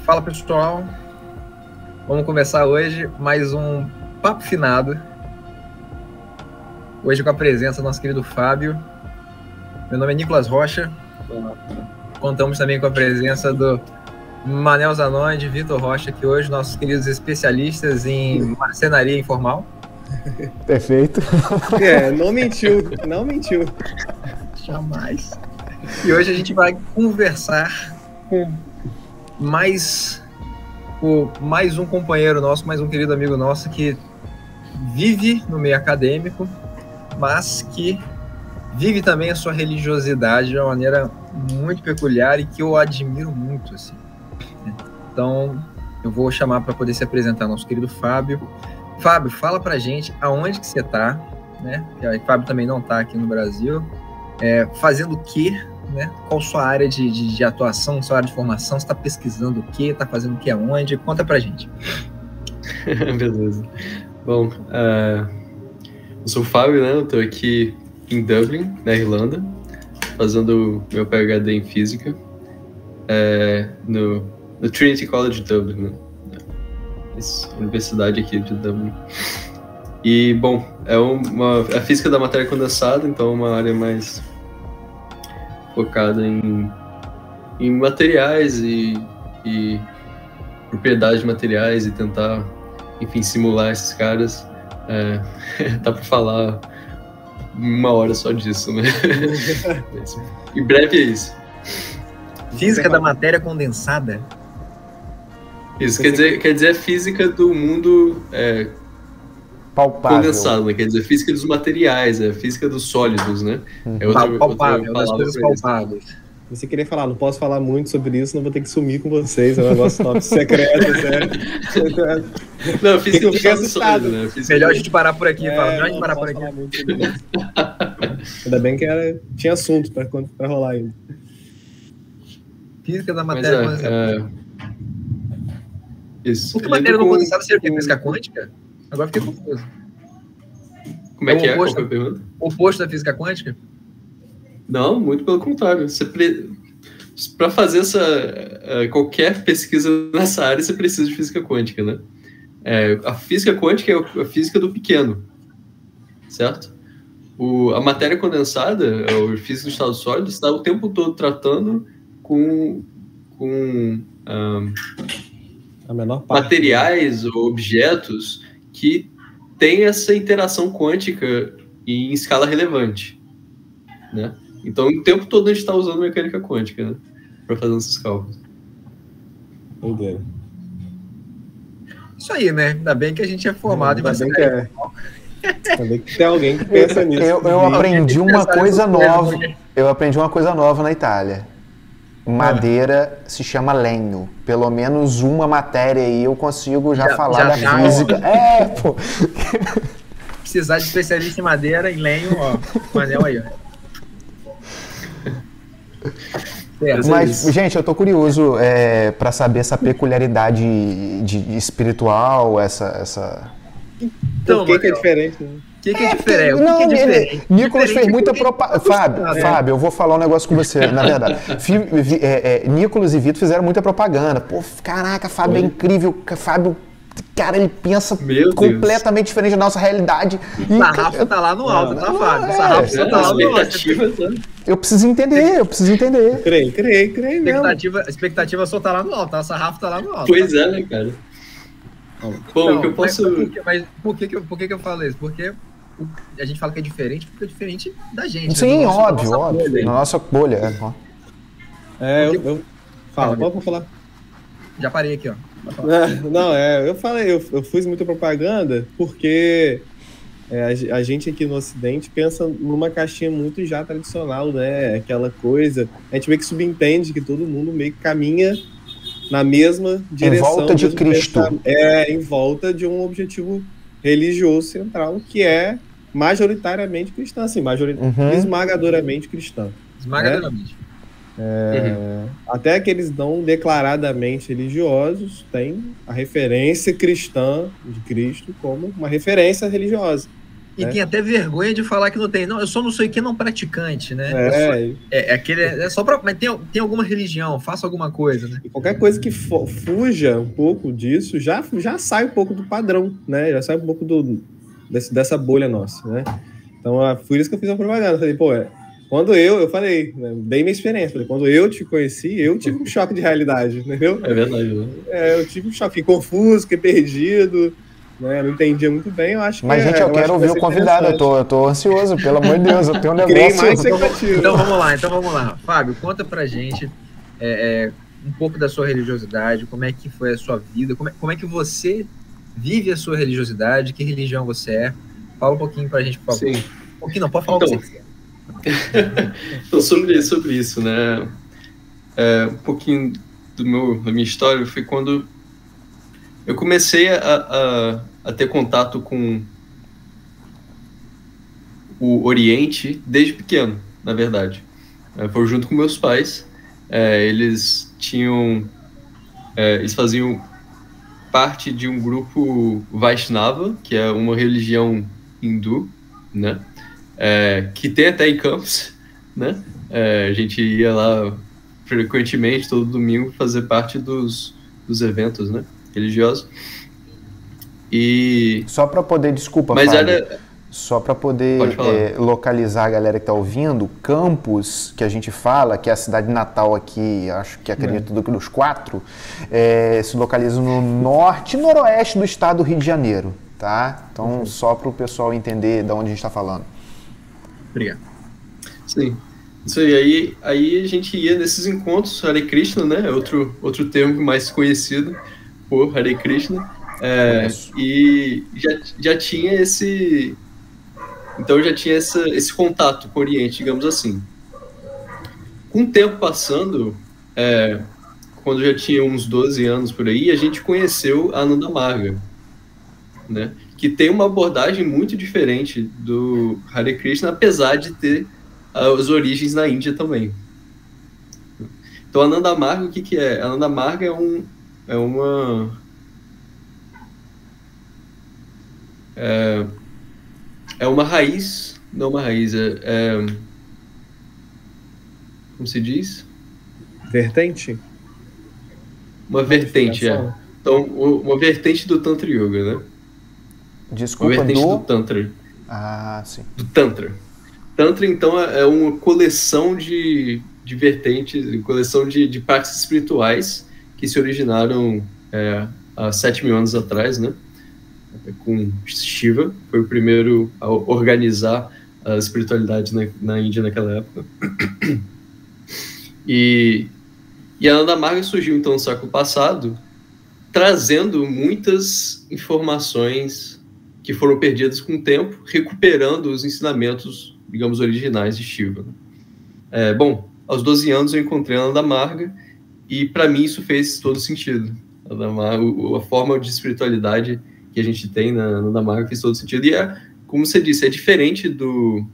Fala pessoal, vamos começar hoje mais um Papo Finado. Hoje com a presença do nosso querido Fábio. Meu nome é Nicolas Rocha. Contamos também com a presença do Manel Zanon e de Vitor Rocha, que hoje nossos queridos especialistas em marcenaria informal. Perfeito. Não mentiu, não mentiu. Jamais. E hoje a gente vai conversar com mais um companheiro nosso, mais um querido amigo nosso que vive no meio acadêmico, mas que vive também a sua religiosidade de uma maneira muito peculiar e que eu admiro muito, assim. Então, eu vou chamar para poder se apresentar nosso querido Fábio. Fábio, fala pra gente aonde que você tá, né? O Fábio também não tá aqui no Brasil. Fazendo o quê, né? Qual sua área de atuação, sua área de formação? Você está pesquisando o quê? Está fazendo o quê aonde? Conta pra gente. Beleza. Bom, eu sou o Fábio, né? Eu tô aqui em Dublin, na Irlanda, fazendo meu PhD em Física no Trinity College Dublin, né? Essa universidade aqui de Dublin. E, bom, a física da matéria condensada, então é uma área mais focada em materiais e propriedades de materiais e tentar, enfim, simular esses caras. Dá para falar 1 hora só disso, né? Em breve é isso. Física da matéria condensada? Isso, quer dizer a física do mundo palpável. Condensado, né? Quer dizer, física dos materiais, física dos sólidos, né? Palpável, das coisas palpáveis. Você queria falar, não posso falar muito sobre isso, não vou ter que sumir com vocês, é um negócio top secreto, sério. Não, física do estado sólido, né? Melhor a gente parar por aqui, Fala. Melhor a gente parar por aqui. Ainda bem que tinha assunto pra rolar ainda. Física da matéria condensada. Isso. Porque matéria não condensada seria o quê? Física quântica? Agora fiquei confuso. Como é que é? Qual foi a pergunta? Oposto da física quântica? Não, muito pelo contrário. Para fazer qualquer pesquisa nessa área, você precisa de física quântica, né? A física quântica é a física do pequeno, certo? A matéria condensada, o físico do estado sólido, está o tempo todo tratando com a menor parte, materiais ou objetos que têm essa interação quântica em escala relevante, né? Então, o tempo todo a gente está usando mecânica quântica, né, para fazer esses cálculos. Entendi. Isso aí, né? Ainda bem que a gente é formado em marcenaria. Ainda bem que tem alguém que pensa nisso. Eu aprendi uma coisa nova. Eu aprendi uma coisa nova na Itália. Madeira se chama lenho. Pelo menos uma matéria aí eu consigo já falar da física. Pô. Precisar de especialista em madeira, em lenho, ó. Manel aí, ó. Mas, gente, eu tô curioso para saber essa peculiaridade espiritual, essa... Então, o que é diferente? Né? O que é diferente? Nicolas fez muita propaganda. Fábio, eu vou falar um negócio com você, na verdade. Nicolas e Vitor fizeram muita propaganda. Pô, caraca, Fábio é incrível. Fábio, cara, ele pensa completamente diferente da nossa realidade. O sarrafo tá lá no alto, tá, Fábio? O sarrafo tá lá no alto. Eu preciso entender. Creio mesmo. A expectativa só tá lá no alto, tá? O sarrafo tá lá no alto. Pois é, né, cara? Bom, não, o que eu posso... Mas por que eu falo isso? Porque a gente fala que é diferente, porque é diferente da gente. Sim, né? óbvio. Na nossa bolha. Pode falar. Já parei aqui, ó. Eu fiz muita propaganda porque a gente aqui no Ocidente pensa numa caixinha muito já tradicional, né? Aquela coisa, a gente meio que subentende que todo mundo meio que caminha na mesma direção. Em volta de Cristo. Em volta de um objetivo religioso central que é majoritariamente cristã, assim, esmagadoramente cristã. Esmagadoramente. Até aqueles não declaradamente religiosos têm a referência cristã de Cristo como uma referência religiosa. E tem até vergonha de falar que não tem. Não, eu só não sou que não praticante, né? É só pra. Mas tem alguma religião, faça alguma coisa, né? E qualquer coisa que fuja um pouco disso, já sai um pouco do padrão, né? Já sai um pouco dessa bolha nossa, né? Então, foi isso que eu fiz a propaganda. Falei, pô, quando eu falei, né, bem minha experiência, falei, quando eu te conheci, eu tive um choque de realidade, entendeu? É verdade, né? Eu tive um choque, fiquei confuso, fiquei perdido. Né? Não entendia muito bem, eu acho que... Mas, gente, eu quero ouvir o convidado, eu tô ansioso, pelo amor de Deus, eu tenho um negócio... mais expectativa. Então vamos lá. Fábio, conta pra gente um pouco da sua religiosidade, como é que foi a sua vida, como é que você vive a sua religiosidade, que religião você é. Fala um pouquinho pra gente, por favor. Sim. Um pouquinho não, pode falar o que você quiser. Então, sobre isso, né? Um pouquinho da minha história foi quando eu comecei a ter contato com o Oriente desde pequeno, na verdade. Foi junto com meus pais. Eles faziam parte de um grupo Vaishnava, que é uma religião hindu, né? Que tem até em Campos, né? A gente ia lá frequentemente, todo domingo, fazer parte dos eventos, né? Religiosos. E... Só para poder, desculpa, mas Fábio, só para poder localizar a galera que está ouvindo, Campos, que a gente fala, que é a cidade natal aqui, acho que acredito dos 4, se localiza no norte e noroeste do estado do Rio de Janeiro, tá? Então, só para o pessoal entender de onde a gente está falando. Obrigado. Sim. Isso aí a gente ia nesses encontros, Hare Krishna, né? Outro termo mais conhecido por Hare Krishna. E já tinha esse... Então já tinha esse contato com o Oriente, digamos assim. Com o tempo passando, quando já tinha uns 12 anos por aí, a gente conheceu a Ananda Marga, né? Que tem uma abordagem muito diferente do Hare Krishna, apesar de ter as origens na Índia também. Então, a Ananda Marga, o que é? A Ananda Marga é uma raiz, não uma raiz, como se diz? Vertente? Uma vertente, Então, uma vertente do Tantra Yoga, né? Desculpa, uma vertente do Tantra. Ah, sim. Do Tantra. Tantra, então, é uma coleção de vertentes, coleção de práticas espirituais que se originaram há 7.000 anos atrás, né? Com Shiva, foi o primeiro a organizar a espiritualidade na Índia naquela época. E a Ananda Marga surgiu, então, no século passado, trazendo muitas informações que foram perdidas com o tempo, recuperando os ensinamentos, digamos, originais de Shiva. Bom, aos 12 anos eu encontrei a Ananda Marga e, para mim, isso fez todo sentido. A forma de espiritualidade que a gente tem na Ananda Marga fez todo sentido. E, como você disse, é diferente do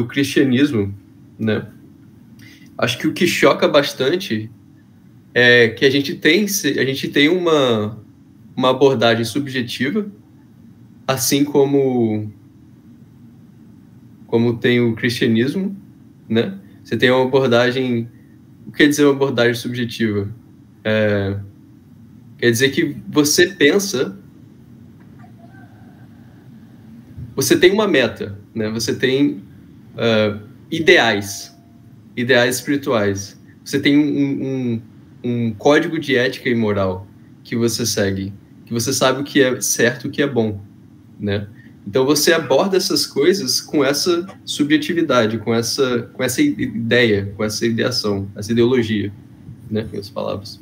cristianismo, né? Acho que o que choca bastante é que a gente tem uma abordagem subjetiva, assim como tem o cristianismo, né? Você tem uma abordagem... O que quer dizer uma abordagem subjetiva? Quer dizer que você pensa... Você tem uma meta, né? Você tem ideais espirituais. Você tem um código de ética e moral que você segue, que você sabe o que é certo e o que é bom, né? Então você aborda essas coisas com essa subjetividade, com essa ideia, com essa ideação, essa ideologia, né? Em outras palavras.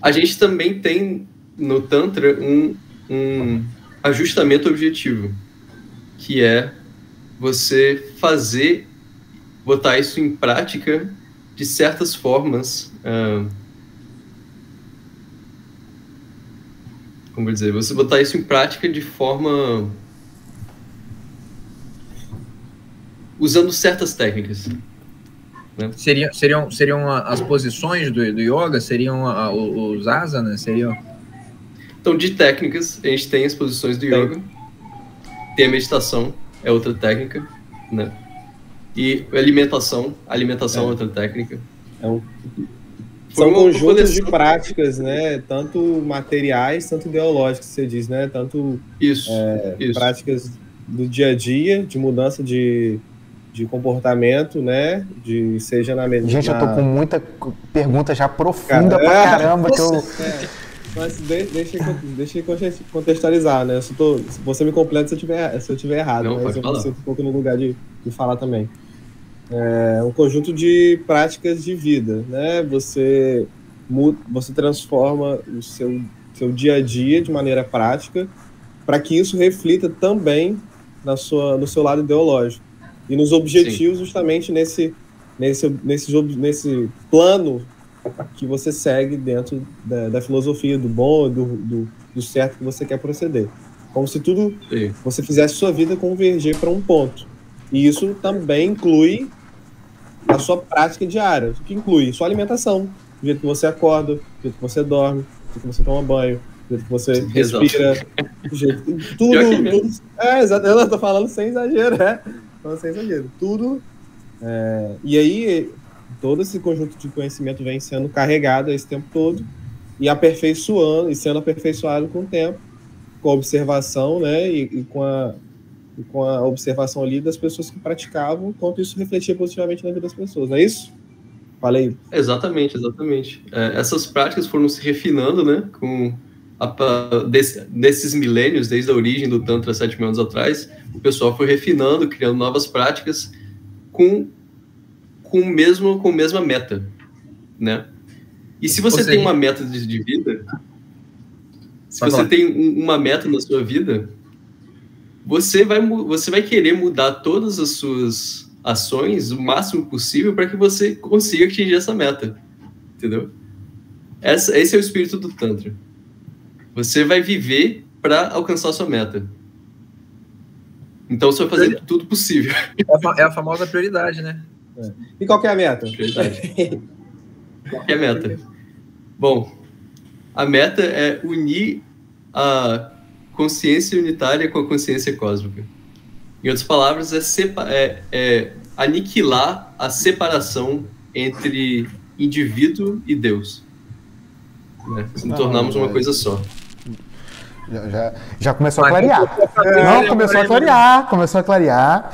A gente também tem no Tantra um ajustamento objetivo, que é você botar isso em prática de certas formas, como dizer, você botar isso em prática de forma usando certas técnicas, né? Seriam as posições do yoga? Seriam os asanas? Então, de técnicas, a gente tem as posições do yoga, Tem a meditação, é outra técnica, né? E alimentação é outra técnica. São conjuntos de práticas, né? Tanto materiais, tanto ideológicas, você diz, né? Tanto isso. práticas do dia a dia, de mudança de comportamento, né? Seja na medicina. Gente, eu tô com muita pergunta já profunda pra caramba que eu. Mas deixa eu contextualizar, né? Você me completa se eu tiver errado, não, mas eu me sinto um pouco no lugar de falar também. É um conjunto de práticas de vida, né? Você transforma o seu dia a dia de maneira prática para que isso reflita também no seu lado ideológico e nos objetivos. Sim. Justamente nesse plano que você segue dentro da filosofia do bom, do certo que você quer proceder. Como se tudo, Sim. Você fizesse sua vida converger para um ponto. E isso também inclui a sua prática diária, que inclui sua alimentação, do jeito que você acorda, do jeito que você dorme, do jeito que você toma banho, do jeito que você respira, do jeito que tudo. Exato, eu tô falando sem exagero, sem exagero. Tudo. E aí, todo esse conjunto de conhecimento vem sendo carregado esse tempo todo e sendo aperfeiçoado com o tempo, com a observação, né, e com a observação ali das pessoas que praticavam, quanto isso refletia positivamente na vida das pessoas, não é isso? Falei. Exatamente. Essas práticas foram se refinando, né, desses milênios, desde a origem do Tantra 7.000 anos atrás, o pessoal foi refinando, criando novas práticas com a mesma meta, né? E se você tem uma meta de vida, se você tem uma meta na sua vida, você vai querer mudar todas as suas ações o máximo possível para que você consiga atingir essa meta, entendeu? Esse é o espírito do Tantra. Você vai viver para alcançar a sua meta. Então você vai fazer tudo possível. É a famosa prioridade, né? E qual que é a meta? Prioridade. Qual que é a meta? Bom, a meta é unir a consciência unitária com a consciência cósmica. Em outras palavras, é aniquilar a separação entre indivíduo e Deus. Né? Se tornarmos uma coisa só. Já começou a clarear. Começou a clarear.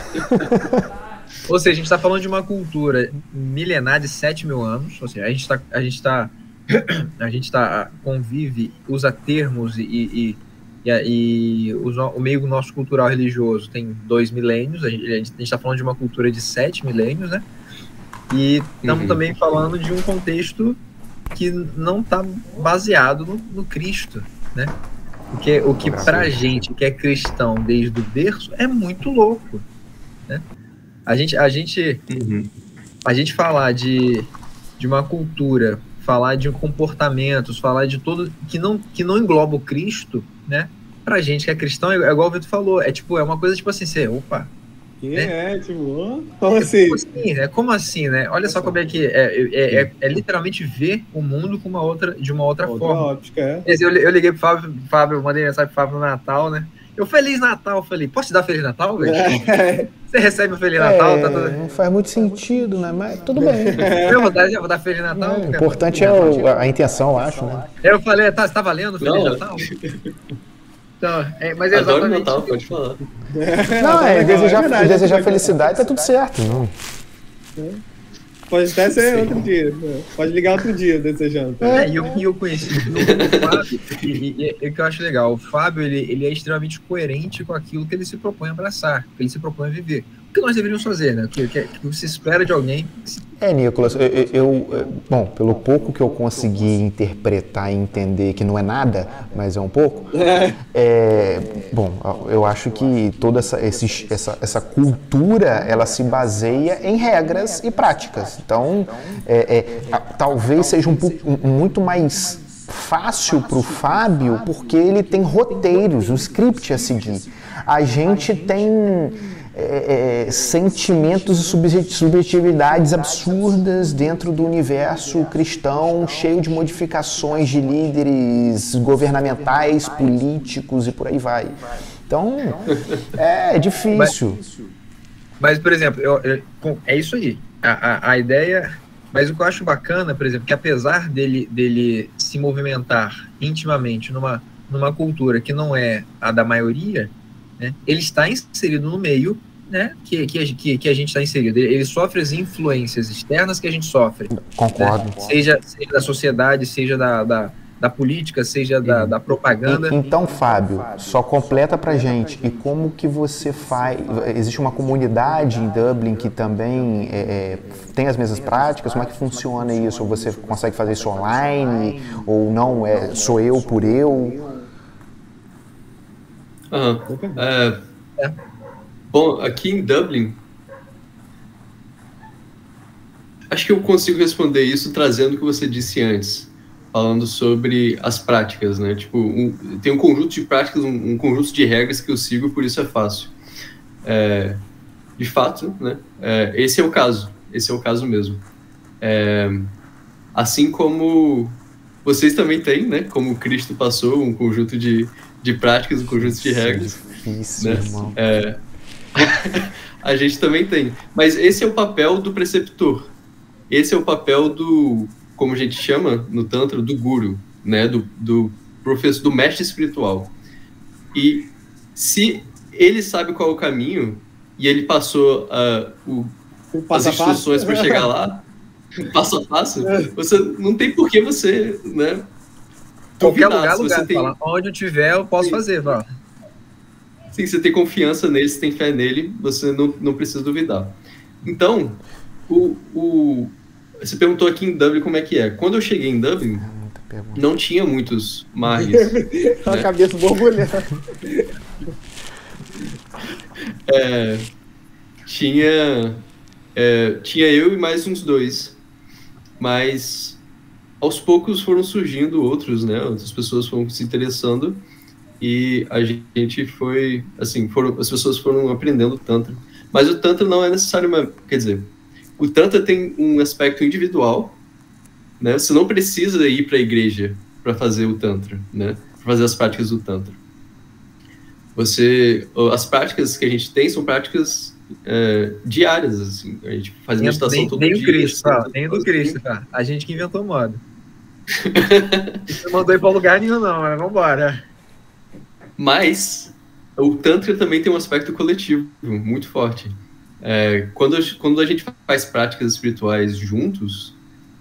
Ou seja, a gente está falando de uma cultura milenar de 7.000 anos. Ou seja, a gente convive, usa termos e o meio nosso cultural religioso tem 2 milênios. A gente está falando de uma cultura de 7 milênios, né? E estamos também falando de um contexto que não está baseado no Cristo, né? Porque o que pra gente que é cristão desde o berço é muito louco, né? A gente falar de uma cultura, falar de comportamentos, falar de todo que não engloba o Cristo, né? Pra gente que é cristão, é igual o Vitor falou, é uma coisa tipo assim, opa. Né? Como assim? Como assim, né? Olha só como é que é literalmente ver o mundo de uma outra forma. Ótica, Eu liguei pro Fábio, eu mandei mensagem pro Fábio no Natal, né? Feliz Natal, falei, posso te dar Feliz Natal, velho? Você recebe o Feliz Natal, tá tudo... Não faz muito sentido, né? Mas tudo bem. Eu vou dar Feliz Natal. O importante é a intenção, eu acho, né? Eu falei, tá valendo o Feliz Natal? Então, mas é adoro Natal, pode falar. Desejar felicidade, tá tudo certo. Não. Pode até ser outro dia. Pode ligar outro dia desejando. E eu conheci o Fábio, e o que eu acho legal, o Fábio, ele é extremamente coerente com aquilo que ele se propõe a abraçar, que ele se propõe a viver. O que nós deveríamos fazer, né? O que você espera de alguém? Nicolas, bom, pelo pouco que eu consegui interpretar e entender, que não é nada, mas é um pouco, bom, eu acho que toda essa cultura, ela se baseia em regras e práticas. Então, talvez seja muito mais fácil para o Fábio, porque ele tem roteiros, um script a seguir. A gente tem sentimentos e subjetividades absurdas dentro do universo cristão, cheio de modificações de líderes governamentais, políticos e por aí vai. Então, é difícil. Mas, por exemplo, é isso aí. A ideia... Mas o que eu acho bacana, por exemplo, que apesar dele se movimentar intimamente numa cultura que não é a da maioria, né, ele está inserido no meio, né, que a gente está inserido. Ele sofre as influências externas que a gente sofre. Concordo. Né, seja da sociedade, seja da política, seja da propaganda. Então, Fábio, só completa pra gente. E como que você faz? Existe uma comunidade em Dublin que também tem as mesmas práticas? Como é que funciona isso? Ou você consegue fazer isso online? Ou não? Sou eu por eu? Bom, aqui em Dublin, acho que eu consigo responder isso trazendo o que você disse antes, falando sobre as práticas, né? Tipo, tem um conjunto de práticas, um conjunto de regras que eu sigo, por isso é fácil. De fato, né? Esse é o caso mesmo. Assim como vocês também têm, né? Como o Cristo passou um conjunto de práticas, um conjunto de regras. É difícil, né? Irmão. A gente também tem. Mas esse é o papel do preceptor. Esse é o papel do, como a gente chama no Tantra, do guru, né? Do professor, do mestre espiritual. E se ele sabe qual é o caminho e ele passou as instruções para chegar lá, passo a passo, você não tem por que você, né? Qualquer duvidar. lugar, fala, onde eu tiver, eu posso fazer, vá. Sim, você tem confiança nele, você tem fé nele, você não precisa duvidar. Então, você perguntou aqui em Dublin como é que é. Quando eu cheguei em Dublin, não tinha muitos margues. A cabeça borbulhando. Tinha eu e mais uns 2. Mas, aos poucos foram surgindo outros, né? Outras pessoas foram se interessando. E a gente foi, assim, as pessoas foram aprendendo Tantra. Mas o Tantra não é necessariamente, quer dizer, o Tantra tem um aspecto individual, né? Você não precisa ir para a igreja para fazer o Tantra, né? Para fazer as práticas do Tantra. As práticas que a gente tem são práticas diárias, assim. A gente faz meditação todo dia. Nem do Cristo, tá? A gente que inventou moda. Não mandou ir para lugar nenhum, não, mas vambora. Mas o Tantra também tem um aspecto coletivo muito forte. Quando a gente faz práticas espirituais juntos,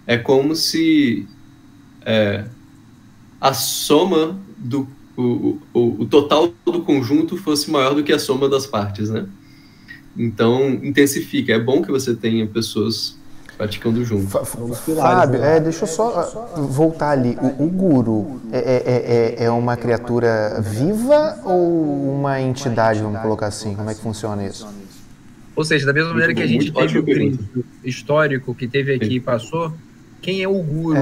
é como se a soma o total do conjunto fosse maior do que a soma das partes, né? Então, intensifica. É bom que você tenha pessoas praticando junto. Fábio, deixa eu só voltar ali. O guru é uma criatura viva ou uma entidade, vamos colocar assim? Como é que funciona isso? Ou seja, da mesma maneira que a gente teve o Cristo histórico que teve aqui e passou, quem é o guru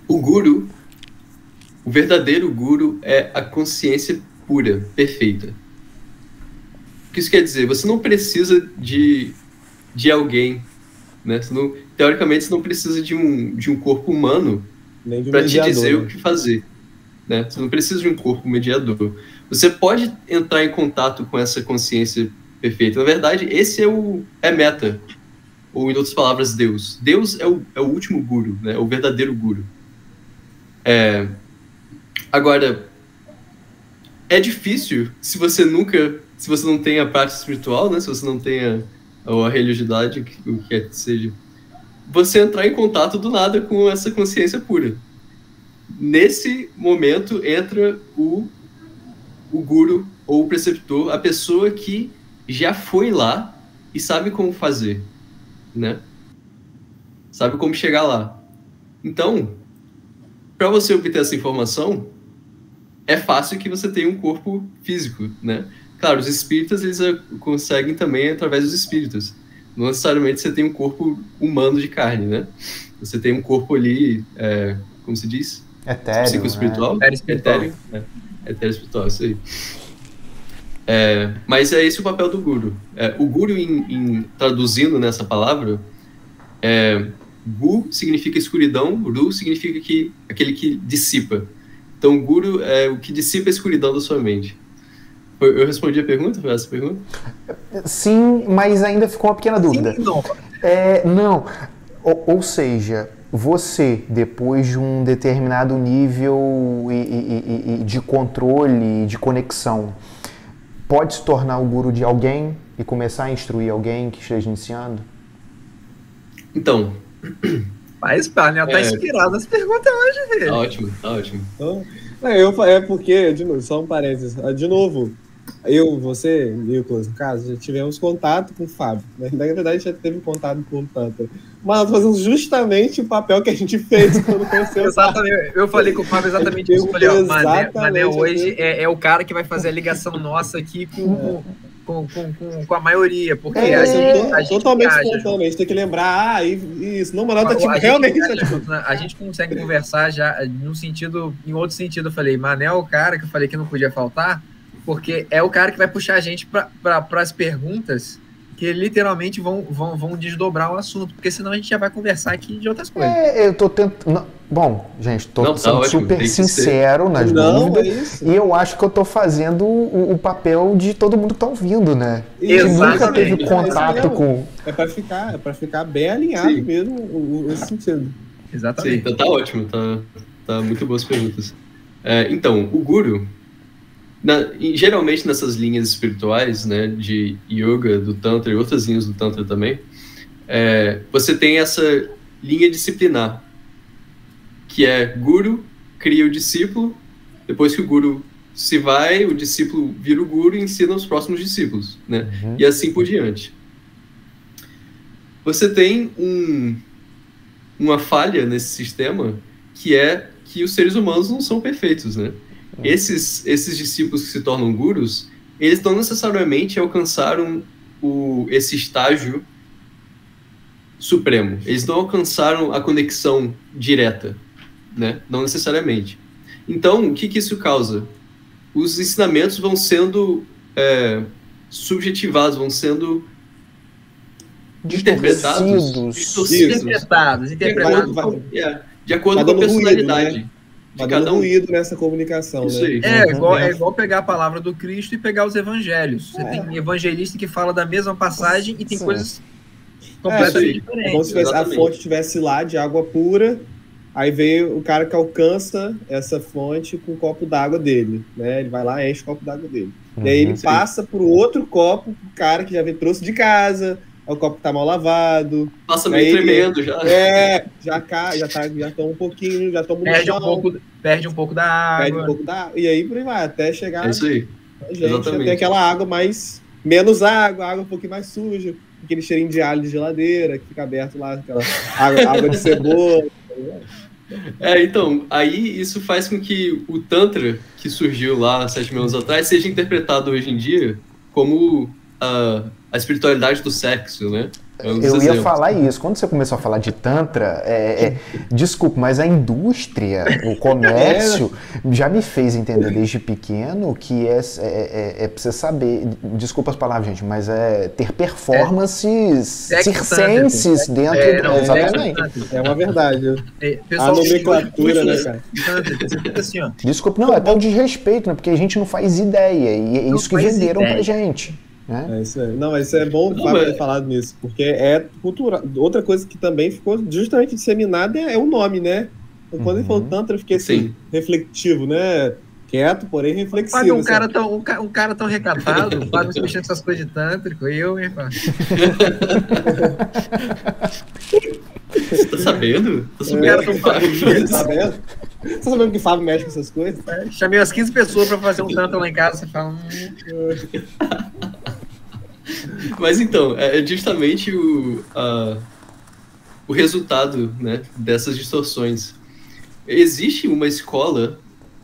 O guru, o verdadeiro guru é a consciência pura, perfeita. O que isso quer dizer? Você não precisa de alguém, né? Teoricamente, você não precisa de um corpo humano para te dizer o que fazer, né? Você não precisa de um corpo mediador. Você pode entrar em contato com essa consciência perfeita. Na verdade, esse é meta, ou em outras palavras, Deus. Deus é o último guru, né? É o verdadeiro guru. Agora, é difícil se você não tem a prática espiritual, né? Se você não tem a religiosidade, o que quer que seja, você entrar em contato do nada com essa consciência pura. Nesse momento entra o guru ou o preceptor, a pessoa que já foi lá e sabe como fazer, né? Sabe como chegar lá. Então, para você obter essa informação, é fácil que você tenha um corpo físico, né? Claro, os espíritas, eles conseguem também através dos espíritos. Não necessariamente você tem um corpo humano de carne, né? Você tem um corpo ali, como se diz? Etéreo, psicoespiritual? Né? Etéreo espiritual, isso aí. Mas é esse o papel do guru. O guru, traduzindo nessa palavra, gu significa escuridão, ru significa aquele que dissipa. Então, o Guru é o que dissipa a escuridão da sua mente. Eu respondi a pergunta? Foi essa a pergunta? Sim, mas ainda ficou uma pequena dúvida. Sim, não. Não, ou seja, você, depois de um determinado nível de controle, de conexão, pode se tornar o guru de alguém e começar a instruir alguém que esteja iniciando? Então... Mas o Anel tá inspirado nas perguntas hoje, velho. Tá ótimo. Então, é porque, de novo, só um parênteses, de novo, você, Nicolas, no caso, já tivemos contato com o Fábio, né? Na verdade, já teve contato com o Tantra. Mas nós fazemos justamente o papel que a gente fez quando conheceu o Fábio. Exatamente, eu falei com o Fábio exatamente isso. Eu falei, ó, Mané hoje é o cara que vai fazer a ligação nossa aqui com a maioria, porque a gente totalmente espontâneo, a gente tem que lembrar, isso, não, Manel tá tipo, realmente... A gente consegue conversar já em outro sentido, eu falei, Manel é o cara que eu falei que não podia faltar, porque é o cara que vai puxar a gente para as perguntas que literalmente vão desdobrar o assunto, porque senão a gente já vai conversar aqui de outras coisas. Eu tô tentando... Bom, gente, tô sendo super sincero nas dúvidas, e eu acho que eu tô fazendo o papel de todo mundo que tá ouvindo, né? Que nunca teve contato com... É pra ficar bem alinhado mesmo nesse sentido. Exatamente. Sim, então tá ótimo, tá muito boas perguntas. Então, o Guru, geralmente nessas linhas espirituais, né, de yoga, do Tantra e outras linhas do Tantra também, você tem essa linha disciplinar, que é Guru cria o discípulo, depois que o Guru se vai, o discípulo vira o Guru e ensina os próximos discípulos, né? E assim por diante. Você tem uma falha nesse sistema, que é que os seres humanos não são perfeitos, né? Esses discípulos que se tornam gurus, eles não necessariamente alcançaram esse estágio supremo. Eles não alcançaram a conexão direta, né? Não necessariamente. Então, o que isso causa? Os ensinamentos vão sendo subjetivados, vão sendo interpretados. De acordo com a personalidade. Ruído, né? Vai dando ruído nessa comunicação, isso né? Aí. É igual pegar a palavra do Cristo e pegar os evangelhos. Você tem evangelista que fala da mesma passagem e tem coisas completamente diferentes. Como se a fonte estivesse lá de água pura, aí veio o cara que alcança essa fonte com o copo d'água dele, né? Ele vai lá e enche o copo d'água dele. E aí ele passa pro outro copo, pro cara que já trouxe de casa, o copo tá mal lavado. Passa meio tremendo já. Já toma um pouquinho, já toma perde um pouco da água. E aí por aí vai, até chegar... É isso aí. Exatamente. Tem aquela água menos água um pouquinho mais suja, aquele cheirinho de alho de geladeira, que fica aberto lá, aquela água de cebola. Então, aí isso faz com que o Tantra, que surgiu lá 7 mil anos atrás, seja interpretado hoje em dia como a espiritualidade do sexo, né? Eu ia falar isso. Quando você começou a falar de Tantra, desculpa, mas a indústria, o comércio, já me fez entender desde pequeno que é pra você saber, desculpa as palavras, gente, mas ter performances circenses dentro exatamente. É uma verdade. Pessoal, a nomenclatura, né, cara? Assim, ó. Desculpa, não, é até um desrespeito, né? Porque a gente não faz ideia, e é isso que venderam pra gente. É isso aí. Não, mas isso é bom o Fábio ter falado nisso, porque é cultural. Outra coisa que também ficou justamente disseminada é o nome, né? Então, quando ele falou Tantra, eu fiquei assim, reflexivo, né? Quieto, porém reflexivo. Fábio, um cara tão recatado, o Fábio se mexendo com essas coisas de tântrico, hein, Fábio? Você tá sabendo? Tá sabendo que o Fábio mexe com essas coisas? Chamei umas 15 pessoas pra fazer um tanto lá em casa, você fala... Mas então, é justamente o resultado, né, dessas distorções. Existe uma escola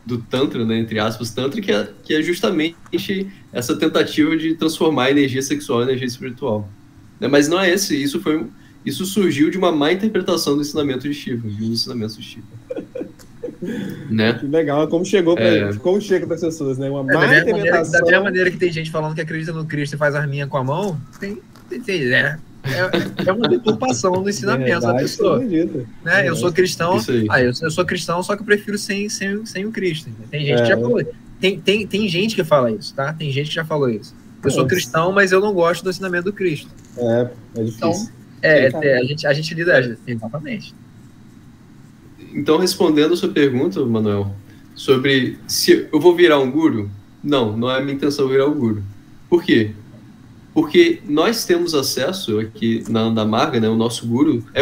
do Tantra, né, entre aspas, Tantra, que é justamente essa tentativa de transformar a energia sexual em energia espiritual. Né? Mas não é esse, isso surgiu de uma má interpretação do ensinamento de Shiva, de um ensinamento de Shiva. Né? Que legal, como chega para as pessoas, né? Uma má interpretação. Da mesma maneira que tem gente falando que acredita no Cristo e faz arminha com a mão, tem é uma deturpação do ensinamento da pessoa. Né? Eu sou cristão, eu sou cristão, só que eu prefiro sem o Cristo. Tem gente que já falou. Tem gente que fala isso, tá? Tem gente que já falou isso. Eu sou cristão, mas eu não gosto do ensinamento do Cristo. É difícil. Então, a gente lida exatamente. Então, respondendo a sua pergunta, Manuel, sobre se eu vou virar um guru, não é minha intenção virar um guru. Por quê? Porque nós temos acesso aqui na Andamarga, né, o nosso guru é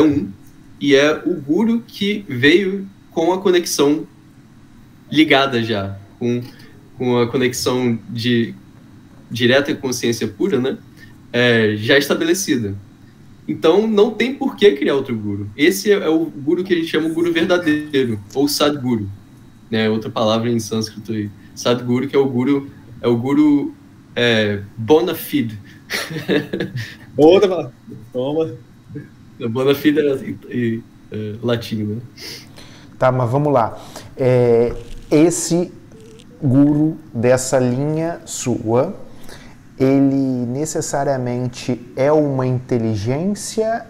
e é o guru que veio com a conexão ligada já, com a conexão de direta consciência pura, né, já estabelecida. Então, não tem por que criar outro guru. Esse é o guru que a gente chama o guru verdadeiro, ou Sadguru, né, outra palavra em sânscrito aí. Sadguru, que é o guru bona fide. Outra palavra. Toma. Bona fide é latim, né? Tá, mas vamos lá. Esse guru dessa linha sua, ele necessariamente é uma inteligência?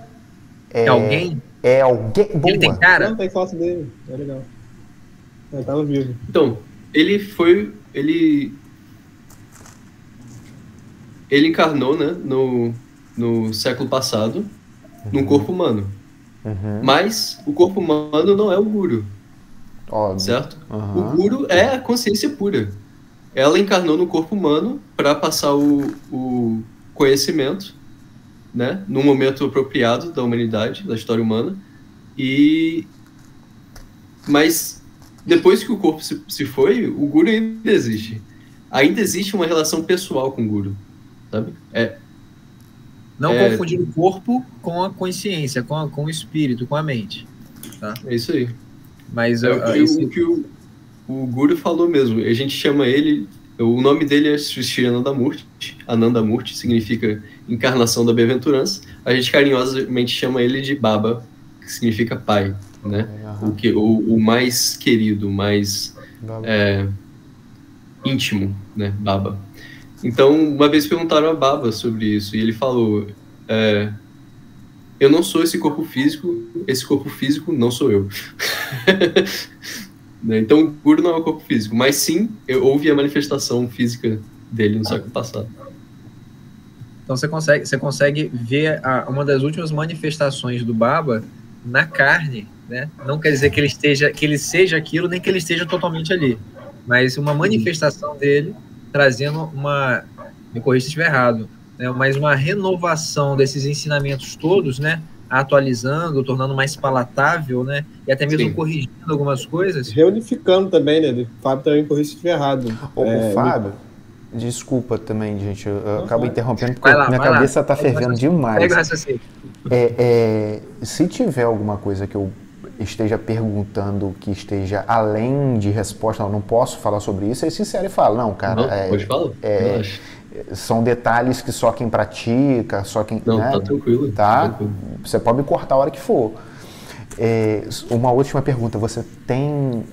É alguém? É alguém? Boa. Ele tem cara? Não, tem foto dele. É legal. Ele tava vivo. Então, ele encarnou, né, no século passado, num corpo humano. Mas o corpo humano não é o guru. Óbvio. Certo? O guru é a consciência pura. Ela encarnou no corpo humano para passar o conhecimento, né, num momento apropriado da humanidade, da história humana. Mas depois que o corpo se foi, o guru ainda existe. Ainda existe uma relação pessoal com o guru, sabe? Não confundir o corpo com a consciência, com o espírito, com a mente. Tá? É isso aí. Mas o que o guru falou mesmo. A gente chama ele... O nome dele é Srishti Anandamurti. Anandamurti significa encarnação da bem-aventurança. A gente carinhosamente chama ele de Baba, que significa pai, né? O mais querido, o mais íntimo, né? Baba. Então, uma vez perguntaram a Baba sobre isso, e ele falou, eu não sou esse corpo físico não sou eu. Então, o guru não é o corpo físico, mas sim, houve a manifestação física dele no século passado. Então, você consegue ver uma das últimas manifestações do Baba na carne, né? Não quer dizer que ele seja aquilo, nem que ele esteja totalmente ali, mas uma manifestação dele trazendo me corrija se estiver errado, né? Mas uma renovação desses ensinamentos todos, né? Atualizando, tornando mais palatável, né? E até mesmo corrigindo algumas coisas. Reunificando também, né? O Fábio também corrige se estiver errado. O Fábio, desculpa também, gente, eu acabo interrompendo porque minha cabeça está fervendo demais. Pega o raciocínio. Se tiver alguma coisa que eu esteja perguntando que esteja além de resposta, não posso falar sobre isso, é sincero e falo, não, cara. Não, pode falar. São detalhes que só quem pratica, só quem... Não, né, tá tranquilo. Tá? Tranquilo. Você pode me cortar a hora que for. Uma última pergunta. Você tem...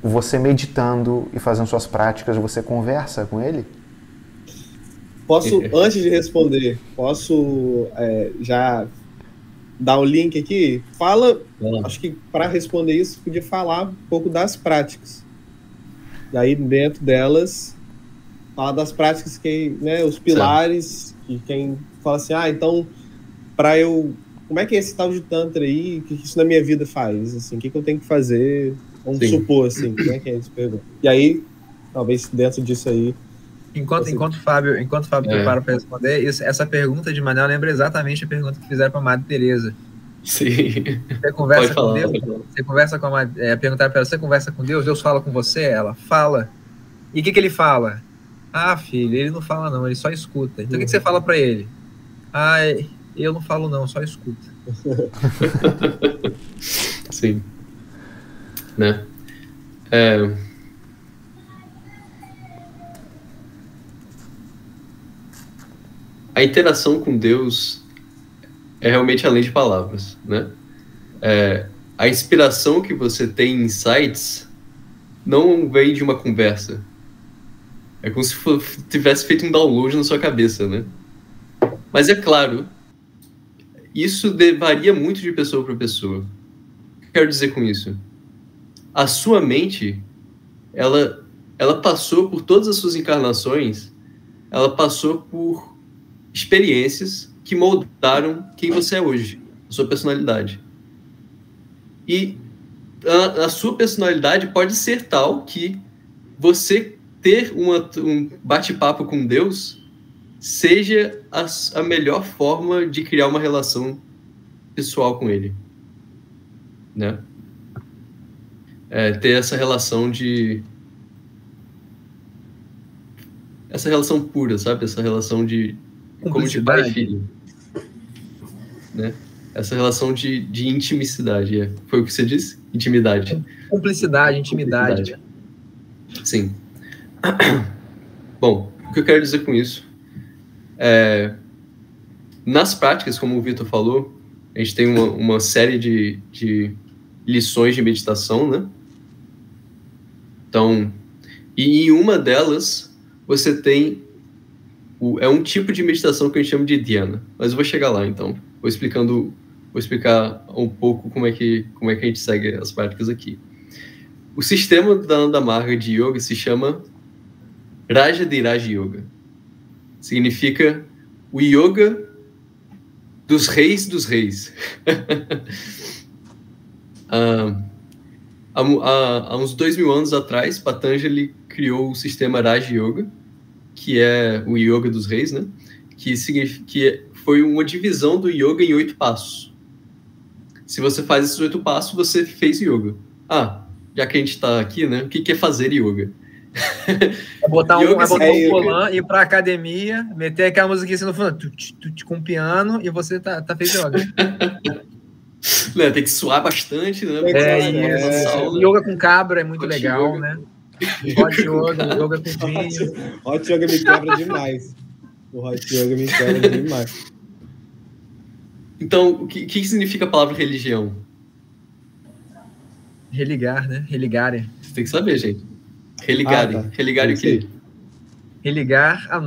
você meditando e fazendo suas práticas, você conversa com ele? Posso, antes de responder, já dar o link aqui? Acho que para responder isso, podia falar um pouco das práticas. E aí, dentro delas... Falar das práticas que, né, os pilares, que quem fala assim, então, como é que é esse tal de Tantra aí, o que isso na minha vida faz, assim, o que eu tenho que fazer, vamos supor, assim, como é que é isso, pergunta. E aí, talvez dentro disso aí... Enquanto o Fábio prepara para responder, essa pergunta de Manel lembra exatamente a pergunta que fizeram para a Madre Teresa. Sim. Você conversa com Deus? Você conversa com a Madre, perguntaram para ela, você conversa com Deus? Deus fala com você? Ela fala. E o que ele fala? Ah, filho, ele não fala não, ele só escuta. Então o que você fala pra ele? Ah, eu não falo não, só escuta. Sim. Né? A interação com Deus é realmente além de palavras, né? A inspiração que você tem em insights não vem de uma conversa. É como se tivesse feito um download na sua cabeça, né? Mas é claro, isso varia muito de pessoa para pessoa. O que eu quero dizer com isso? A sua mente, ela passou por todas as suas encarnações, ela passou por experiências que moldaram quem você é hoje, a sua personalidade. E a sua personalidade pode ser tal que você ter um bate-papo com Deus seja a melhor forma de criar uma relação pessoal com Ele, né? Ter essa relação essa relação pura, sabe? Essa relação como de pai e filho, né? Essa relação de intimidade. Foi o que você disse? Intimidade. Cumplicidade, intimidade. Sim. Bom, o que eu quero dizer com isso nas práticas, como o Vitor falou, a gente tem uma série de lições de meditação, né? Então, e em uma delas, você tem um tipo de meditação que a gente chama de dhyana. Mas eu vou chegar lá, então. Vou explicar um pouco como é que a gente segue as práticas aqui. O sistema da Ananda Marga de Yoga se chama Raja Yoga. Significa o yoga dos reis dos reis. Há uns 2000 anos atrás, Patanjali criou o sistema Raja Yoga, que é o yoga dos reis, né? Que foi uma divisão do yoga em 8 passos. Se você faz esses 8 passos, você fez yoga. Já que a gente está aqui, né? O que é fazer yoga? É botar um volã, ir pra academia, meter aquela musiquinha assim no fundo, com um piano, e você tá fez yoga. Tem que suar bastante, né? Yoga com cabra é muito legal, yoga, né? Hot yoga com vinho. Hot yoga me quebra demais. O hot yoga me quebra demais. Então, o que significa a palavra religião? Religar, né? Religare. Você tem que saber, gente. Religare. Religare o quê? Religar a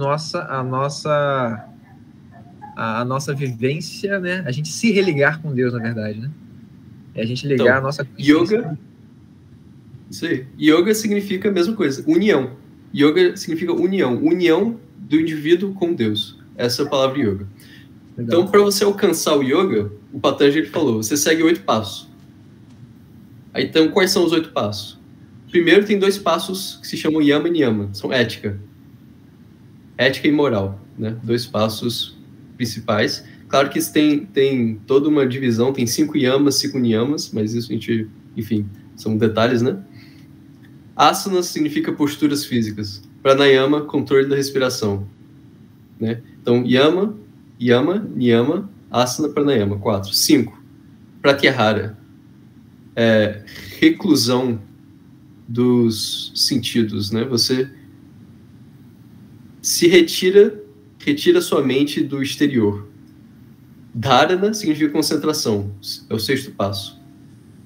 nossa vivência, né? A gente se religar com Deus, na verdade, né? É a gente ligar a nossa... Yoga... Isso aí. Yoga significa a mesma coisa. União. Yoga significa união. União do indivíduo com Deus. Essa é a palavra yoga. Legal. Então, para você alcançar o yoga, o Patanjali falou, você segue 8 passos. Aí, então, quais são os 8 passos? Primeiro, tem 2 passos que se chamam yama e niyama. São ética. Ética e moral, né? 2 passos principais. Claro que isso tem toda uma divisão, tem 5 yamas, 5 niyamas, mas isso a gente, enfim, são detalhes, né? Asana significa posturas físicas. Pranayama, controle da respiração, né? Então, yama, niyama, asana, pranayama, 4. 5. Pratyahara, reclusão dos sentidos, né? Você se retira sua mente do exterior. Dharana significa concentração, é o 6º passo.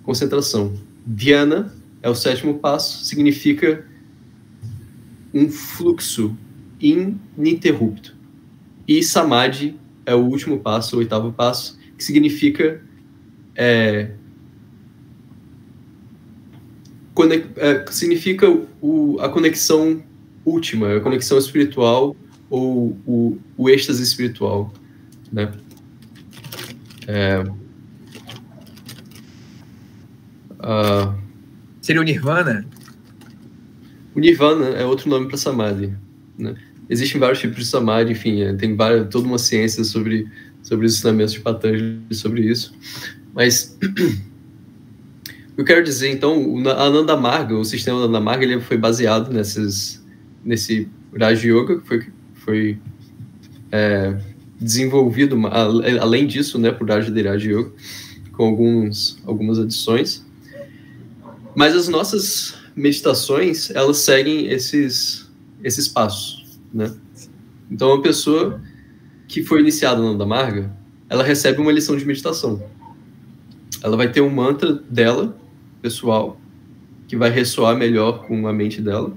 Concentração. Dhyana é o 7º passo, significa um fluxo ininterrupto. E Samadhi é o último passo, o 8º passo, que significa significa a conexão última, a conexão espiritual ou o êxtase espiritual, né? Seria o Nirvana? O Nirvana é outro nome para Samadhi, né? Existem vários tipos de Samadhi, enfim, tem toda uma ciência sobre os ensinamentos de Patanjali sobre isso. Mas eu quero dizer, então, a Ananda Marga, o sistema Ananda Marga, ele foi baseado nesse Raja Yoga, que foi desenvolvido, além disso, né, por Raja Yoga, com algumas adições. Mas as nossas meditações, elas seguem esses passos, né? Então, uma pessoa que foi iniciada na Ananda Marga, ela recebe uma lição de meditação. Ela vai ter um mantra dela, pessoal, que vai ressoar melhor com a mente dela.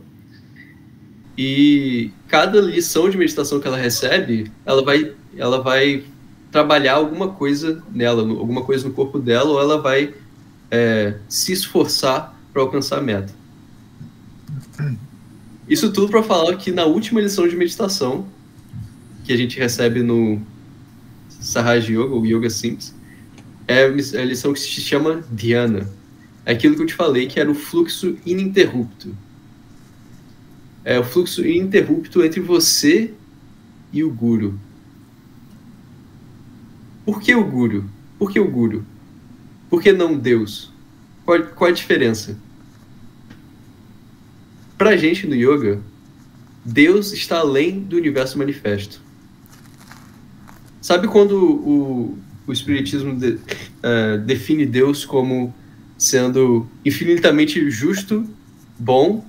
E cada lição de meditação que ela recebe, ela vai ela vai trabalhar alguma coisa nela, alguma coisa no corpo dela, ou ela vai se esforçar para alcançar a meta. Isso tudo para falar que na última lição de meditação, que a gente recebe no Sahaja Yoga, ou Yoga Simples, é a lição que se chama Dhyana. É aquilo que eu te falei, que era o fluxo ininterrupto. É o fluxo ininterrupto entre você e o Guru. Por que o Guru? Por que o Guru? Por que não Deus? Qual a diferença? Pra gente no yoga, Deus está além do universo manifesto. Sabe quando o Espiritismo define Deus como sendo infinitamente justo, bom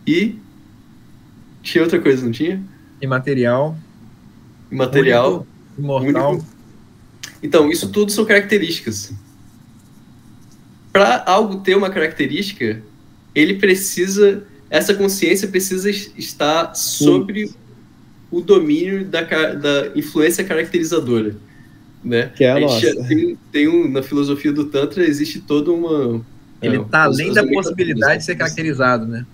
e... Tinha outra coisa, não tinha? Imaterial. Imaterial. Imortal. Único. Então, isso tudo são características. Para algo ter uma característica, ele precisa... Essa consciência precisa estar sobre o domínio da influência caracterizadora. Né? Que é a nossa. Na filosofia do Tantra existe toda uma... Ele está além da possibilidade de ser caracterizado, né?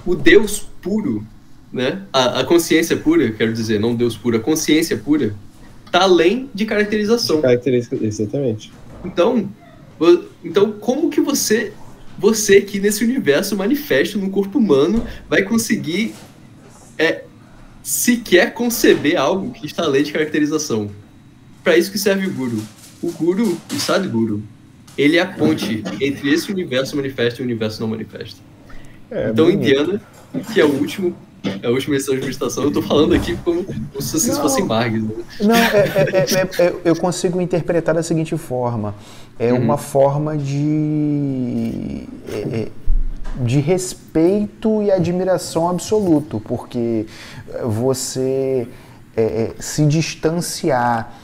O Deus puro, né? A consciência pura, quero dizer, não Deus puro, a consciência pura, está além de caracterização. Exatamente. Então, como que você aqui nesse universo manifesto no corpo humano vai conseguir sequer conceber algo que está além de caracterização? Para isso que serve o Guru. O Guru, o Sadguru, ele é a ponte entre esse universo manifesto e o universo não manifesto. Então, em Dhyana, que é a última lição de meditação, eu estou falando aqui como se vocês fossem Margues. Né? Não, eu consigo interpretar da seguinte forma. É uma forma de respeito e admiração absoluto, porque você se distanciar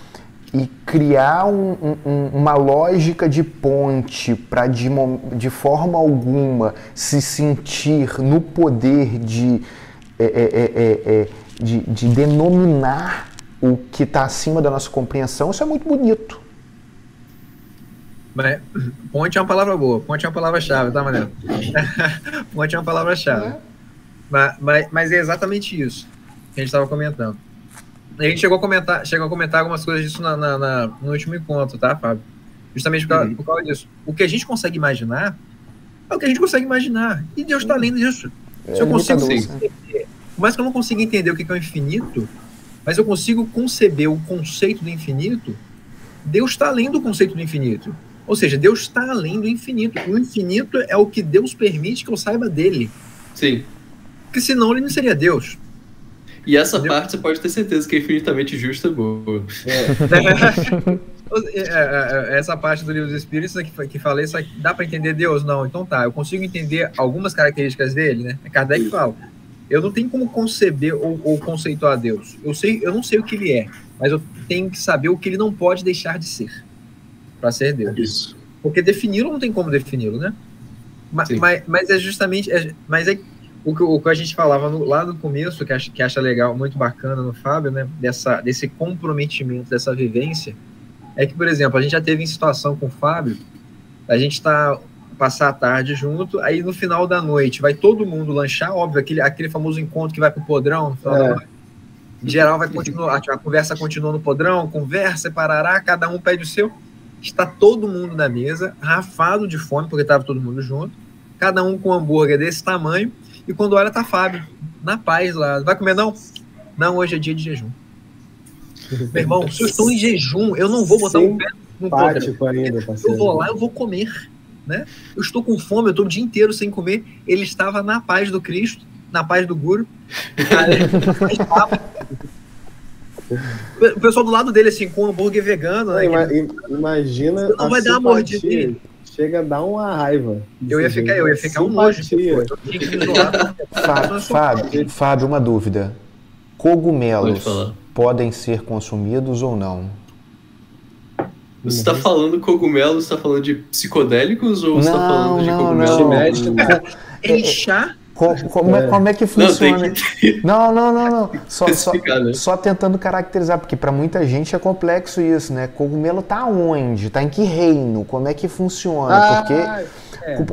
e criar uma lógica de ponte para de forma alguma se sentir no poder de denominar o que está acima da nossa compreensão, isso é muito bonito. Mas, ponte é uma palavra boa, ponte é uma palavra-chave, tá, Manel? Ponte é uma palavra-chave. Mas é exatamente isso que a gente estava comentando. A gente chegou a comentar algumas coisas disso no último encontro, tá, Fábio? Justamente por causa disso. O que a gente consegue imaginar é o que a gente consegue imaginar. E Deus está além disso. Se eu consigo entender, por mais que eu não consiga entender o que é o infinito, mas eu consigo conceber o conceito do infinito, Deus está além do conceito do infinito. Ou seja, Deus está além do infinito. O infinito é o que Deus permite que eu saiba dele. Sim. Porque senão ele não seria Deus. E essa parte você pode ter certeza que é infinitamente justa e boa. Essa parte do livro dos Espíritos que falei, isso aqui, dá para entender Deus? Não. Então tá, eu consigo entender algumas características dele, né? Kardec fala, eu não tenho como conceber ou conceituar Deus. Eu não sei o que ele é, mas eu tenho que saber o que ele não pode deixar de ser para ser Deus. Isso. Porque defini-lo não tem como defini-lo, né? Mas é justamente... O que a gente falava lá no começo, que acha legal, muito bacana no Fábio, né, desse comprometimento, dessa vivência, é que, por exemplo, a gente já teve em situação com o Fábio, a gente passar a tarde junto, aí no final da noite vai todo mundo lanchar, óbvio, aquele famoso encontro que vai pro podrão, no final da noite. Em geral vai continuar, a conversa continua no podrão, conversa, parará, cada um pede o seu, está todo mundo na mesa, rafado de fome, porque estava todo mundo junto, cada um com um hambúrguer desse tamanho, e quando olha, tá Fábio, na paz lá. Vai comer, não? Não, hoje é dia de jejum. Meu irmão, se eu estou em jejum, eu não vou botar um pé no poker. Eu vou lá, eu vou comer. Né? Eu estou com fome, eu estou o dia inteiro sem comer. Ele estava na paz do Cristo, na paz do Guru. O pessoal do lado dele, assim, com um hambúrguer vegano. Né? Imagina. Você não vai dar uma mordida. Chega a dar uma raiva. Eu ia ficar um nojo. Fábio, uma dúvida. Cogumelos podem ser consumidos ou não? Você está falando cogumelos, você está falando de psicodélicos ou você está falando de cogumelos médicos? Em chá, Como é que funciona? Não. Especificar, né? Só tentando caracterizar, porque para muita gente é complexo isso, né? Cogumelo tá onde? Tá em que reino? Como é que funciona? Porque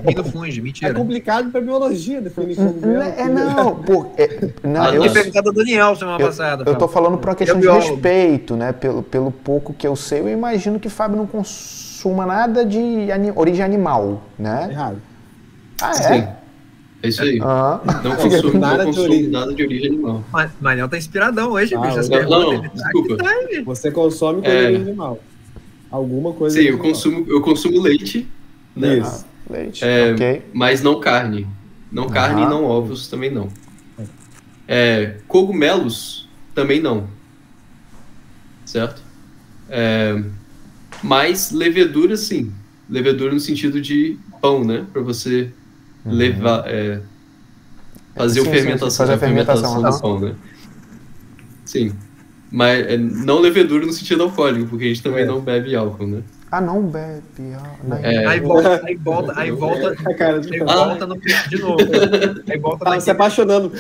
reino funge, mentira. É complicado pra biologia definir cogumelo. Eu tinha perguntado ao Daniel semana passada. Eu tô falando por uma questão de respeito, né? Pelo pouco que eu sei, eu imagino que Fábio não consuma nada de origem animal, né? Errado. Sim. É isso aí. Não consumo nada de origem animal. Manel tá inspiradão hoje, bicho. Não, desculpa. Você consome com origem animal. Alguma coisa. Sim, eu consumo leite. Né? Isso. Leite. Ok. Mas não carne. Não carne e não ovos também não. Cogumelos também não. Certo? Mas levedura sim. Levedura no sentido de pão, né? Para você levar, fazer a fermentação do pão, né? Sim. Mas não levedura no sentido alcoólico, porque a gente também não bebe álcool, né? Não bebe. Aí volta de novo. Aí volta se apaixonando.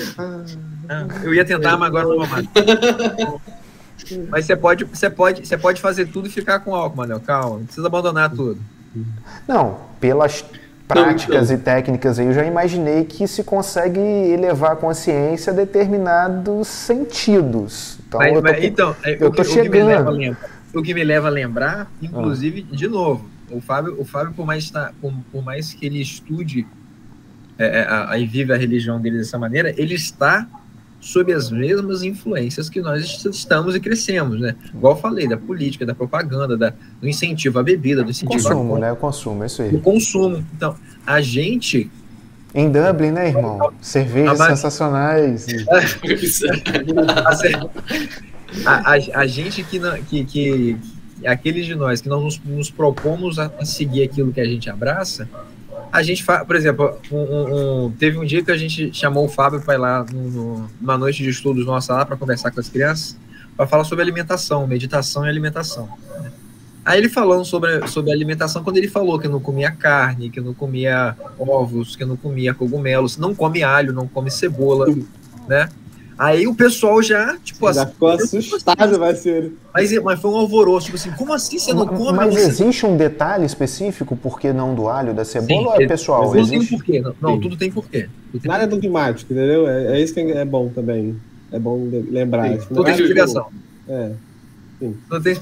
Eu ia tentar, mas agora não vou mais. Mas você pode fazer tudo e ficar com álcool, Manel. Calma, não precisa abandonar tudo. Não, pelas práticas e técnicas aí, eu já imaginei que se consegue elevar a consciência a determinados sentidos. Então, eu tô chegando. O que me leva a lembrar, inclusive, de novo, o Fábio por mais que ele estude e vive a religião dele dessa maneira, ele está sob as mesmas influências que nós estamos e crescemos, né? Igual eu falei, da política, da propaganda, do incentivo à bebida, do incentivo consumo, né? O consumo, é isso aí. O consumo. Então, a gente... Em Dublin, né, irmão? Cervejas sensacionais. A gente que aqueles de nós que não nos propomos a seguir aquilo que a gente abraça, a gente faz, por exemplo, teve um dia que a gente chamou o Fábio para ir lá numa noite de estudos nossa lá para conversar com as crianças, para falar sobre alimentação, meditação e alimentação. Aí ele falando sobre alimentação, quando ele falou que não comia carne, que não comia ovos, que não comia cogumelos, não come alho, não come cebola, né? Aí o pessoal já, tipo já ficou assustado, vai ser. Mas foi um alvoroço, tipo assim, como assim você não come? Mas existe um detalhe específico por que não do alho, da cebola, ou é pessoal? Tudo tem porquê. Não, tudo tem porquê. Nada é dogmático, entendeu? É isso que é bom também. É bom lembrar. Sim, tudo tem explicação. Sim. Não tem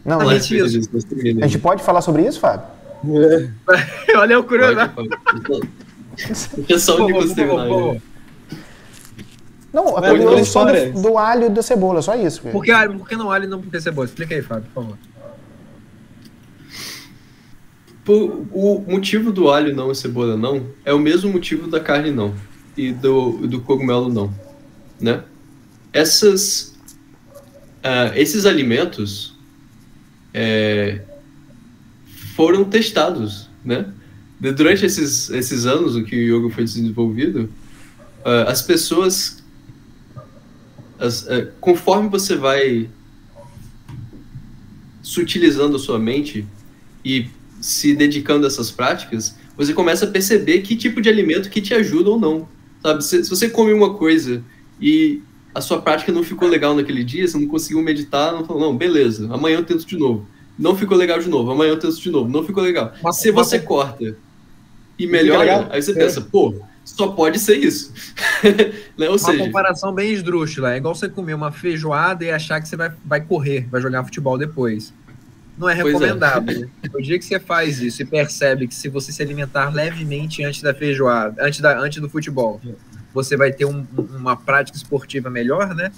não, a gente pode falar sobre isso, Fábio? Olha o curioso. É só o Nicolas terminar. Não, a pergunta só do alho e da cebola, só isso. Por que não alho e não por que cebola? Explica aí, Fábio, por favor. O motivo do alho não e cebola não é o mesmo motivo da carne não e do cogumelo não, né? Esses alimentos foram testados, né? Durante esses anos que o yoga foi desenvolvido, as pessoas, conforme você vai sutilizando a sua mente e se dedicando a essas práticas, você começa a perceber que tipo de alimento que te ajuda ou não, sabe? Se você come uma coisa e a sua prática não ficou legal naquele dia, você não conseguiu meditar, não falou, não, beleza, amanhã eu tento de novo. Não ficou legal de novo, amanhã eu tento de novo, não ficou legal. Se você corta e melhora, aí você pensa, pô, só pode ser isso. Né? Ou seja, comparação bem esdrúxula. É igual você comer uma feijoada e achar que você vai correr, vai jogar futebol depois. Não é recomendável. O dia que você faz isso e percebe que se você se alimentar levemente antes da feijoada, antes do futebol, você vai ter uma prática esportiva melhor, né?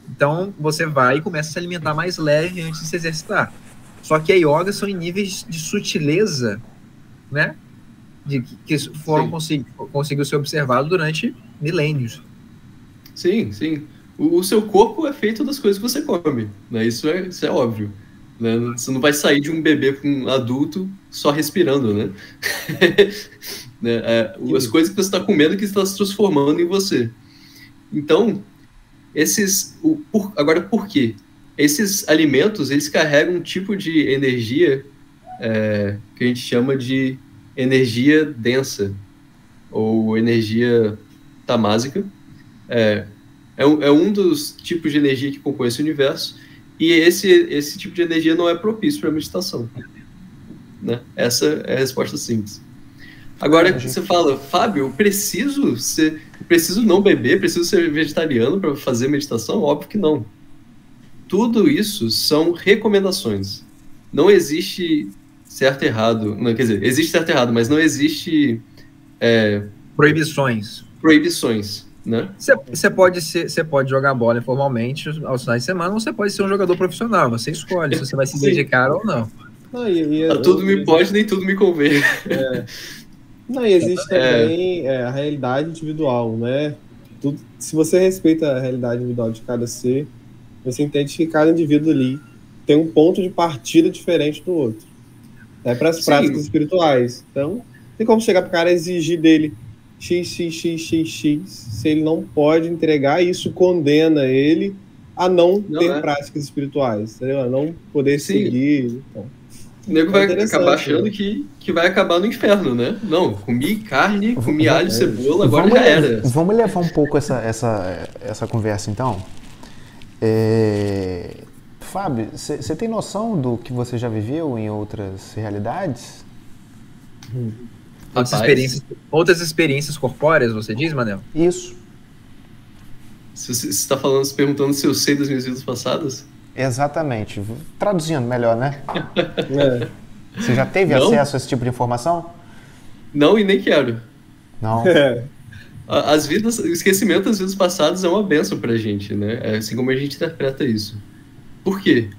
Então você vai e começa a se alimentar mais leve antes de se exercitar. Só que a yoga são em níveis de sutileza, né? Que foram conseguiu ser observado durante milênios. Sim. O seu corpo é feito das coisas que você come, né? Isso é óbvio. Né? Você não vai sair de um bebê para um adulto só respirando, né? As coisas que você está comendo que estão se transformando em você. Então, agora por quê? Esses alimentos, eles carregam um tipo de energia que a gente chama de energia densa ou energia tamásica. É um dos tipos de energia que compõe esse universo, e esse tipo de energia não é propício para meditação. Né? Essa é a resposta simples. Agora, você fala, Fábio, eu preciso não beber, preciso ser vegetariano para fazer meditação? Óbvio que não. Tudo isso são recomendações. Não existe certo e errado. Não, quer dizer, existe certo e errado, mas não existe... Proibições. Né? Você pode jogar bola informalmente aos finais de semana, ou você pode ser um jogador profissional. Você escolhe se você vai se dedicar ou não. Tudo me pode, nem tudo me convém. Não, e existe também a realidade individual, né? Se você respeita a realidade individual de cada ser, você entende que cada indivíduo ali tem um ponto de partida diferente do outro. Para as práticas espirituais. Então, tem como chegar para o cara e exigir dele x, se ele não pode entregar, isso condena ele a não ter práticas espirituais, entendeu? A não poder seguir. Então. O nego vai acabar achando que vai acabar no inferno, né? Não, comi carne, comi alho, cebola, agora já era. Vamos levar um pouco essa conversa, então. Fábio, você tem noção do que você já viveu em outras realidades? Outras experiências corpóreas, você diz, Manel? Isso. Você está se perguntando se eu sei das minhas vidas passadas? Exatamente. Traduzindo melhor, né? Você já teve acesso a esse tipo de informação? Não, e nem quero. Não. O esquecimento das vidas passadas é uma bênção pra gente, né? É assim como a gente interpreta isso. Por quê?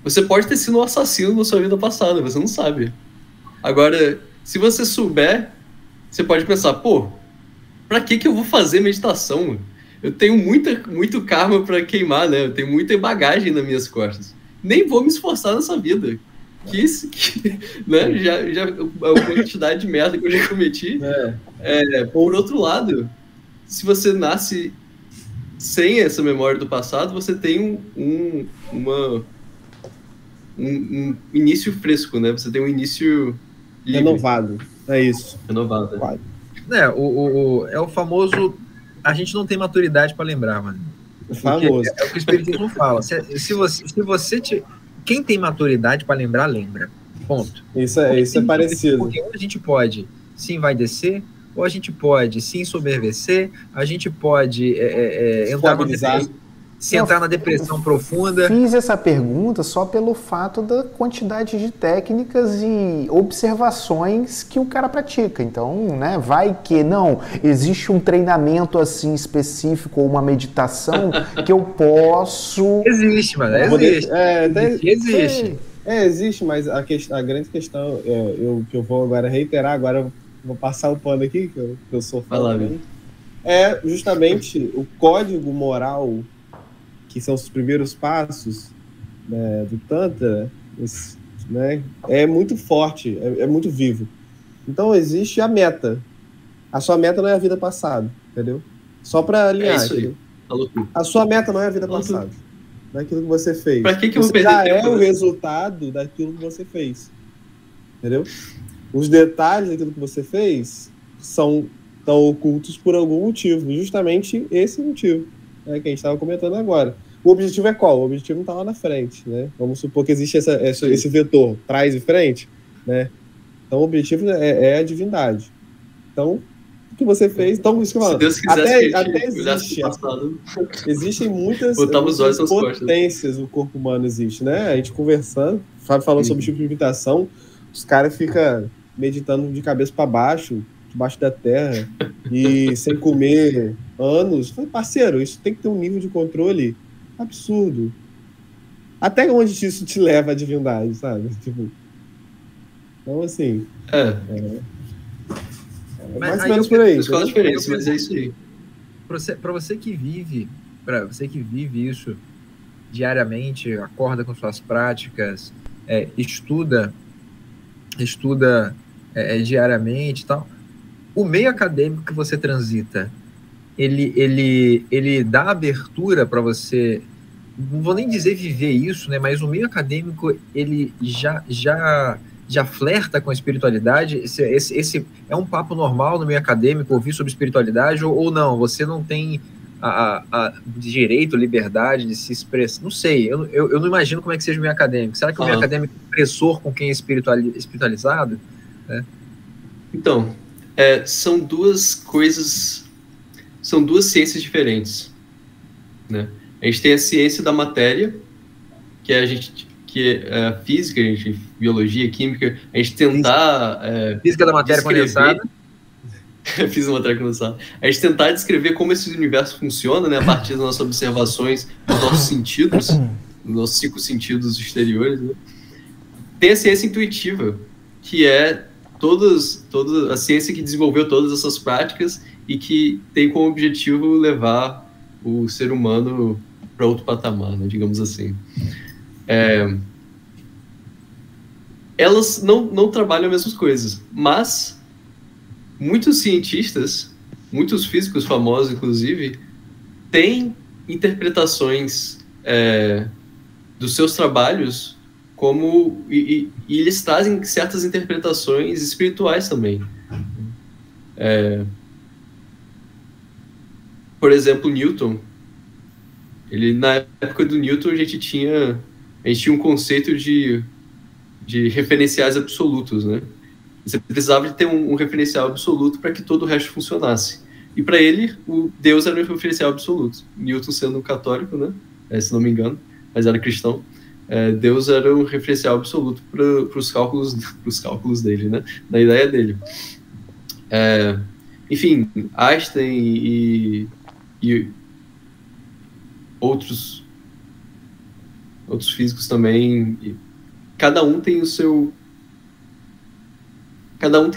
Você pode ter sido um assassino na sua vida passada, você não sabe. Agora, se você souber, você pode pensar, pra que eu vou fazer meditação? Eu tenho muito karma pra queimar, né? Eu tenho muita bagagem nas minhas costas. Nem vou me esforçar nessa vida. Né? Já a quantidade de merda que eu já cometi. Por outro lado, se você nasce sem essa memória do passado, você tem um início fresco, né? Você tem um início livre. Renovado. É isso. Renovado. É o famoso... A gente não tem maturidade para lembrar, mano. Famoso. É o que o Espiritismo fala. Quem tem maturidade para lembrar, lembra. Ponto. Isso é parecido. Porque a gente pode se envaidecer, ou a gente pode se ensoberbecer, a gente pode entrar na depressão profunda. Fiz essa pergunta só pelo fato da quantidade de técnicas e observações que o cara pratica. Então, né, vai que não existe um treinamento assim específico ou uma meditação que eu posso... Existe, mano. Existe. Existe, mas a grande questão, que eu vou agora reiterar, agora eu vou passar o pano aqui, que eu sou fã também, é justamente o código moral, que são os primeiros passos, né, do Tantra, né, é muito forte, é muito vivo. Então existe a meta. A sua meta não é a vida passada, entendeu? Só para alinhar. É isso aí. A sua meta não é a vida passada. Não é aquilo que você fez. Pra que eu vou você perder já tempo? É o resultado daquilo que você fez. Entendeu? Os detalhes daquilo que você fez estão ocultos por algum motivo. Justamente esse motivo, né, que a gente estava comentando agora. O objetivo é qual? O objetivo não está lá na frente, né? Vamos supor que existe esse vetor, trás e frente, né? Então o objetivo é a divindade. Então, o que você fez... Então, isso que eu falo, se Deus quisesse até existem muitas potências no corpo humano, existe, né? A gente conversando, falando sobre o tipo de meditação, os caras ficam meditando de cabeça para baixo, debaixo da terra, e sem comer anos. Falei, parceiro, isso tem que ter um nível de controle absurdo. Até onde isso te leva à divindade, sabe? Tipo, então, assim... mais ou menos por aí. Escola diferente, mas é isso aí. Para você que vive isso diariamente, acorda com suas práticas, estuda diariamente e tal, o meio acadêmico que você transita, ele dá abertura para você, não vou nem dizer viver isso, né, mas o meio acadêmico, ele já já flerta com a espiritualidade? Esse é um papo normal no meio acadêmico, ouvir sobre espiritualidade, ou não? Você não tem a direito, liberdade de se expressar? Não sei, eu não imagino como é que seja o meio acadêmico. Será que o meio acadêmico é opressor com quem é espiritualizado? Então, são duas coisas, são duas ciências diferentes, né? A gente tem a ciência da matéria, que é a física, biologia, química, a gente tentar... física da matéria condensada. Fiz uma matéria condensada. A gente tentar descrever como esse universo funciona, né, a partir das nossas observações, dos nossos sentidos, dos nossos 5 sentidos exteriores, né? Tem a ciência intuitiva, que é toda a ciência que desenvolveu todas essas práticas e que tem como objetivo levar o ser humano para outro patamar, né, digamos assim. Elas não trabalham as mesmas coisas, mas muitos cientistas, muitos físicos famosos, inclusive, têm interpretações dos seus trabalhos e eles trazem certas interpretações espirituais também. Por exemplo, Newton. Na época do Newton, a gente tinha um conceito de referenciais absolutos, né? Você precisava de ter um referencial absoluto para que todo o resto funcionasse. E para ele, o Deus era um referencial absoluto. Newton sendo católico, né? Se não me engano, mas era cristão. Deus era um referencial absoluto para os cálculos dele, né? Na ideia dele. Enfim, Einstein e outros físicos também, cada um tem a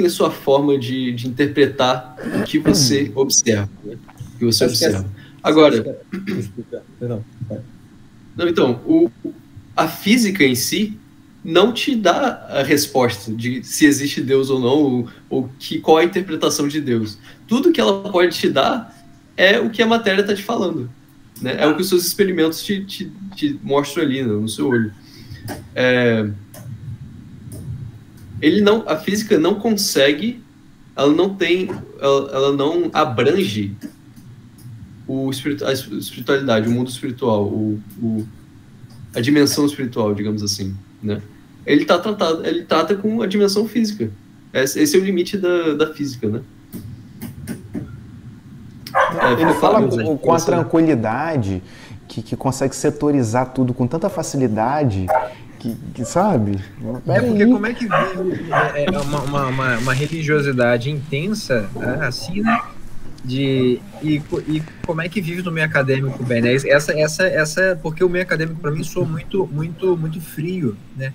sua forma de interpretar o que você observa, né? O que você observa. Agora, então, a física em si não te dá a resposta de se existe Deus ou não, ou qual a interpretação de Deus. Tudo que ela pode te dar é o que a matéria está te falando, né? É o que os seus experimentos te mostram ali, né, no seu olho. A física não consegue, ela não abrange a espiritualidade, o mundo espiritual, a dimensão espiritual, digamos assim, né? Ele trata com a dimensão física. Esse é o limite da física, né? Ele fala com a tranquilidade que consegue setorizar tudo com tanta facilidade que sabe? Porque como é que vive uma religiosidade intensa, assim, né? E como é que vive no meio acadêmico, bem, né? Porque o meio acadêmico para mim soa muito frio, né?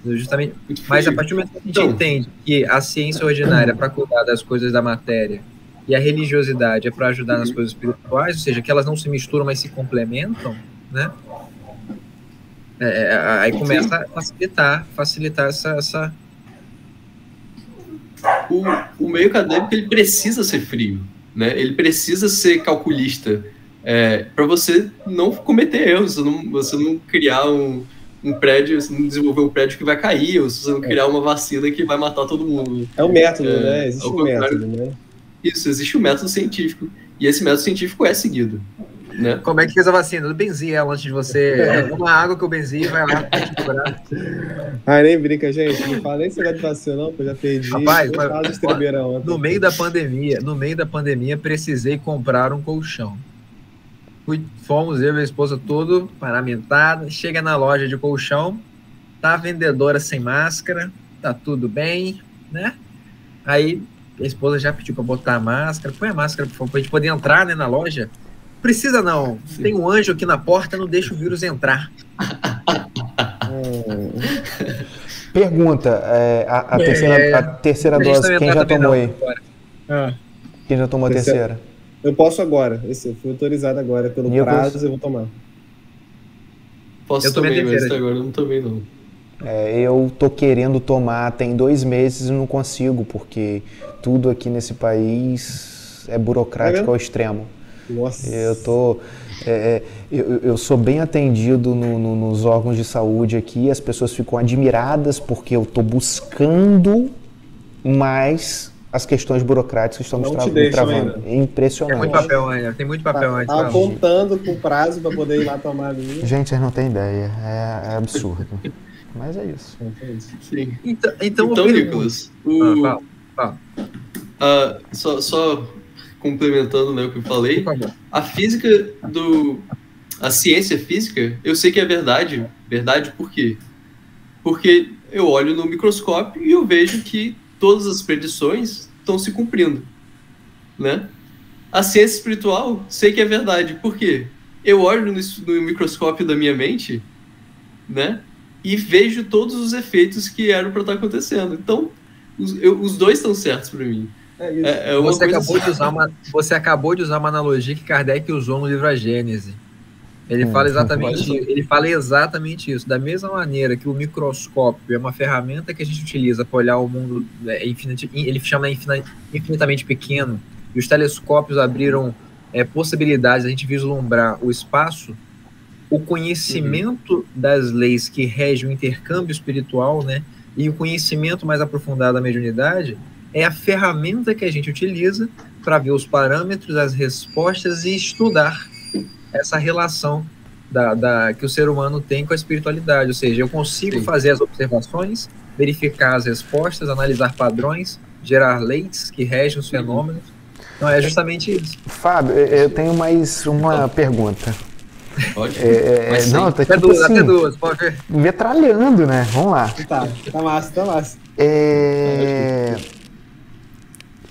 Justamente. Mas a partir do momento que a gente entende que a ciência ordinária é para cuidar das coisas da matéria e a religiosidade é para ajudar nas coisas espirituais, ou seja, que elas não se misturam, mas se complementam, né? Aí começa a facilitar essa... O meio acadêmico, ele precisa ser frio, né? Ele precisa ser calculista, para você não cometer erros, você não criar um prédio, você não desenvolver um prédio que vai cair, ou você não criar uma vacina que vai matar todo mundo. É um método, né? Existe um método, né? Isso, existe um método científico, e esse método científico é seguido, né? Como é que fez a vacina? Eu benzi ela antes de você. Uma água que eu benzi vai lá pra te cobrar. Nem brinca, gente. Não fala nem se vai de vacina, não, porque eu já perdi. Rapaz, no meio da pandemia, precisei comprar um colchão. Fomos eu e a esposa todo paramentado. Chega na loja de colchão, tá a vendedora sem máscara, tá tudo bem, né? Aí a esposa já pediu para botar a máscara. Põe a máscara, por favor, pra gente poder entrar, né, na loja. Precisa não. Sim. Tem um anjo aqui na porta, não deixa o vírus entrar. Pergunta, a terceira dose, quem já tomou aí? Quem já tomou a terceira? Eu posso agora. Eu fui autorizado agora. Pelo prazo, eu vou tomar. Eu tomei, mas até agora eu não tomei, não. Eu tô querendo tomar tem 2 meses e não consigo, porque tudo aqui nesse país é burocrático ao extremo. Nossa. Eu sou bem atendido nos órgãos de saúde aqui, as pessoas ficam admiradas porque eu estou buscando mais as questões burocráticas estão me travando. É impressionante. Tem muito papel ainda, tem muito papel ainda. Tá apontando com prazo para poder ir lá tomar a linha. Gente, vocês não têm ideia, é absurdo. Mas é isso. Sim. Então Nicolas, só complementando, né, o que eu falei, a ciência física, eu sei que é verdade. Verdade por quê? Porque eu olho no microscópio e eu vejo que todas as predições estão se cumprindo, né? A ciência espiritual, sei que é verdade. Por quê? Eu olho no microscópio da minha mente, né? E vejo todos os efeitos que eram para estar acontecendo. Então, os dois estão certos para mim. Você acabou de usar uma analogia que Kardec usou no livro A Gênese. Ele fala exatamente isso. Da mesma maneira que o microscópio é uma ferramenta que a gente utiliza para olhar o mundo, ele chama infinitamente pequeno, e os telescópios abriram possibilidades de a gente vislumbrar o espaço. O conhecimento das leis que regem o intercâmbio espiritual, né, e o conhecimento mais aprofundado da mediunidade é a ferramenta que a gente utiliza para ver os parâmetros, as respostas e estudar essa relação que o ser humano tem com a espiritualidade. Ou seja, eu consigo fazer as observações, verificar as respostas, analisar padrões, gerar leis que regem os fenômenos. Então é justamente isso. Fábio, eu tenho mais uma pergunta. Pode? Não, tá até duas, pode ver. Metralhando, né? Vamos lá. Tá massa.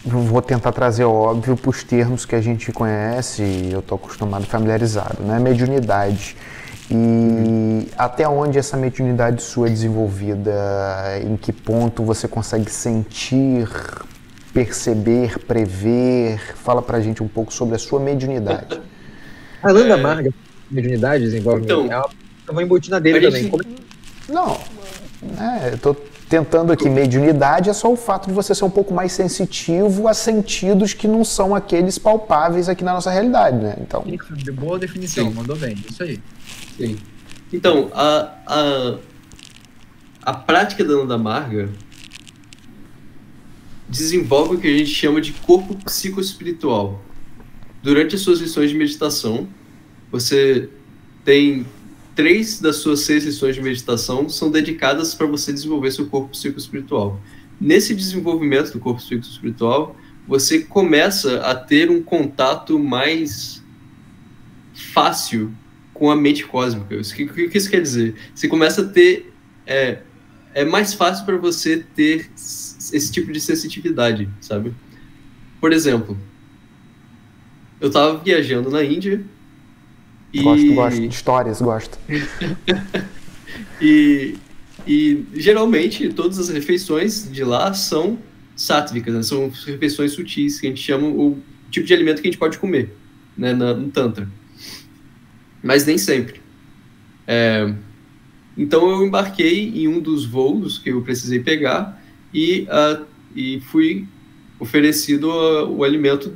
Vou tentar trazer óbvio para os termos que a gente conhece e eu estou acostumado, familiarizado, né? Mediunidade. E até onde essa mediunidade sua é desenvolvida? Em que ponto você consegue sentir, perceber, prever? Fala pra gente um pouco sobre a sua mediunidade. A Nanda Marga, mediunidade desenvolve. Então, eu vou embutir na dele também. Não, eu tô tentando aqui, mediunidade é só o fato de você ser um pouco mais sensitivo a sentidos que não são aqueles palpáveis aqui na nossa realidade, né? Então... Boa definição, mandou bem, isso aí. Sim. Então, a prática da Nanda Marga desenvolve o que a gente chama de corpo psicoespiritual. Durante as suas lições de meditação, você tem 3 das suas 6 lições de meditação são dedicadas para você desenvolver seu corpo psicoespiritual. Nesse desenvolvimento do corpo psicoespiritual, você começa a ter um contato mais fácil com a mente cósmica. O que isso quer dizer? Você começa a ter... É mais fácil para você ter esse tipo de sensitividade, sabe? Por exemplo, eu estava viajando na Índia Gosto de histórias, gosto. e geralmente todas as refeições de lá são sáttvicas, né? São refeições sutis, que a gente chama o tipo de alimento que a gente pode comer, né, no Tantra. Mas nem sempre. Então eu embarquei em um dos voos que eu precisei pegar e fui oferecido o alimento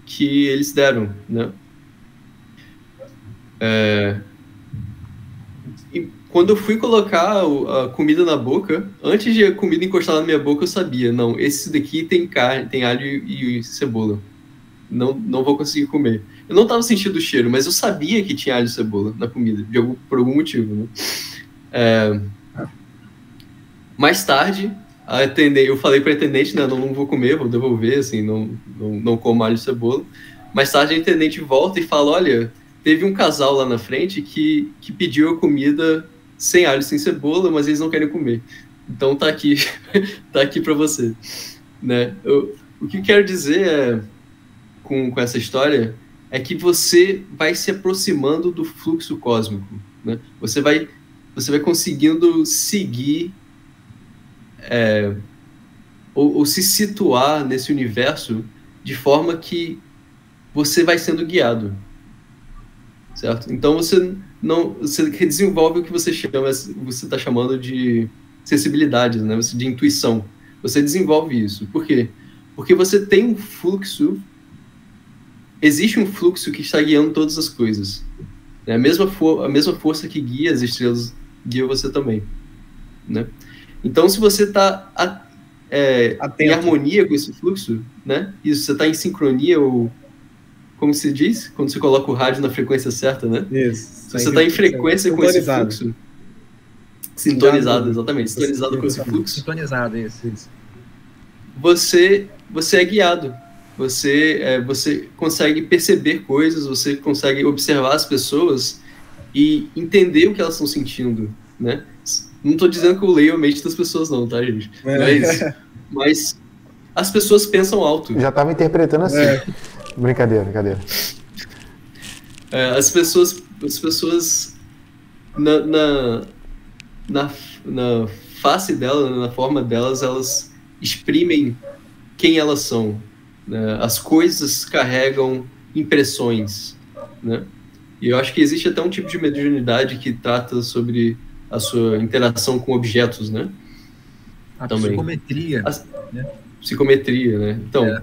que eles deram, né? E quando eu fui colocar a comida na boca, antes de a comida encostar na minha boca, eu sabia, não, esse daqui tem carne, tem alho e cebola. Não vou conseguir comer. Eu não estava sentindo o cheiro, mas eu sabia que tinha alho e cebola na comida, por algum motivo, né? Mais tarde, eu falei para a atendente, né, não vou comer, vou devolver, assim, não como alho e cebola. Mais tarde a atendente volta e fala, olha, teve um casal lá na frente que pediu a comida sem alho, sem cebola, mas eles não querem comer. Então tá aqui para você, né? O que eu quero dizer com essa história é que você vai se aproximando do fluxo cósmico, né? Você vai conseguindo seguir ou se situar nesse universo de forma que você vai sendo guiado, certo? Então você desenvolve o que você está chamando de sensibilidade, né? De intuição. Você desenvolve isso. Por quê? Porque você tem um fluxo, existe um fluxo que está guiando todas as coisas. né? A mesma força que guia as estrelas guia você também, né? Então, se você está em harmonia com esse fluxo, né? Isso, você está em sincronia, ou como se diz? Quando você coloca o rádio na frequência certa, né? Isso. Se você está em frequência com esse fluxo, sintonizado, exatamente, sintonizado com esse fluxo. Sintonizado, isso. Você é guiado. Você consegue perceber coisas, você consegue observar as pessoas e entender o que elas estão sentindo, né? Não estou dizendo que eu leio a mente das pessoas não, tá, gente? Não é isso. Mas as pessoas pensam alto. Já estava interpretando assim. Brincadeira. As pessoas na face delas, na forma delas, elas exprimem quem elas são, né? As coisas carregam impressões, né? E eu acho que existe até um tipo de mediunidade que trata sobre a sua interação com objetos, né? A também. psicometria. Né? Psicometria, né? Então,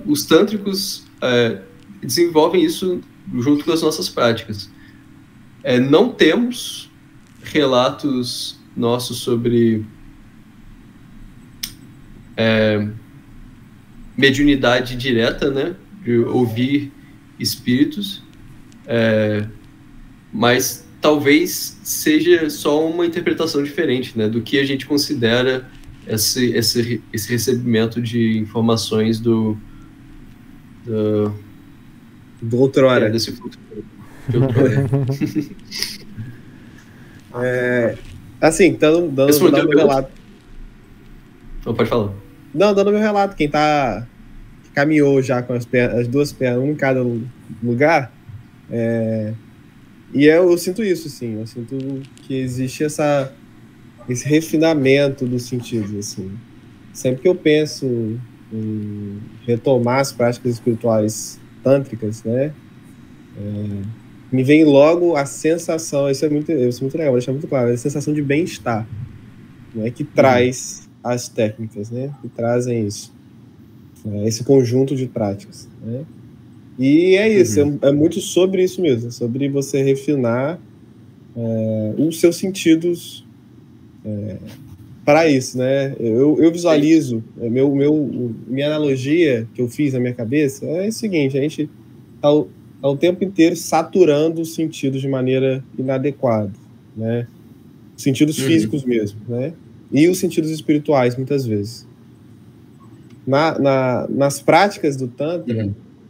os tântricos desenvolvem isso junto com as nossas práticas. Não temos relatos nossos sobre mediunidade direta, né? De ouvir espíritos, mas talvez seja só uma interpretação diferente, né? Do que a gente considera esse recebimento de informações do outrora. Desse fluxo de outrora. Assim, dando meu relato. Então, pode falar. Não, dando meu relato. Quem caminhou já com as duas pernas, um em cada lugar, e eu sinto isso, assim. Eu sinto que existe esse refinamento dos sentidos, assim. Sempre que eu penso em retomar as práticas espirituais tântricas, né, me vem logo a sensação, isso é muito legal, vou deixar muito claro, a sensação de bem-estar, né, que traz as técnicas, né, que trazem isso, esse conjunto de práticas, né. E é isso, é muito sobre isso mesmo, sobre você refinar os seus sentidos para isso, né? Eu visualizo, minha analogia que eu fiz na minha cabeça é o seguinte: a gente está o tempo inteiro saturando os sentidos de maneira inadequada, né? Sentidos físicos mesmo, né? E os sentidos espirituais, muitas vezes. Nas práticas do Tantra...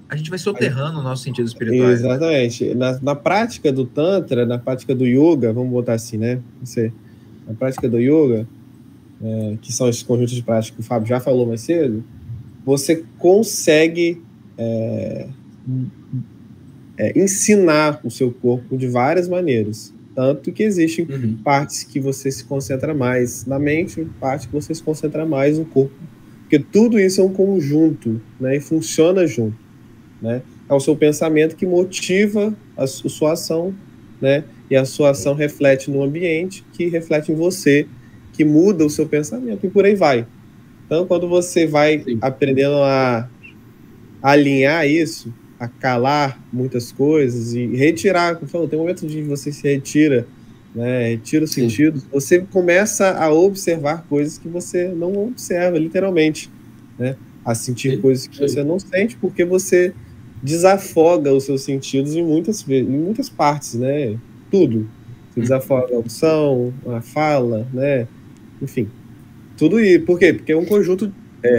A gente vai soterrando o nosso sentido espiritual. Exatamente. Na prática do Tantra, na prática do Yoga, vamos botar assim, né? Na prática do Yoga, que são esses conjuntos de práticas que o Fábio já falou mais cedo, você consegue ensinar o seu corpo de várias maneiras. Tanto que existem partes que você se concentra mais na mente, partes que você se concentra mais no corpo. Porque tudo isso é um conjunto, né? E funciona junto, né? É o seu pensamento que motiva a sua ação, né? E a sua ação reflete no ambiente, que reflete em você, que muda o seu pensamento, e por aí vai. Então, quando você vai aprendendo a alinhar isso, a calar muitas coisas e retirar, como falou, tem um momento de você se retira, né? Retira os sentidos, você começa a observar coisas que você não observa, literalmente, né? A sentir coisas que você não sente, porque você desafoga os seus sentidos em muitas partes, né? Tudo. Você desafoga a audição, a fala, né? Enfim. Tudo isso. Por quê? Porque é um conjunto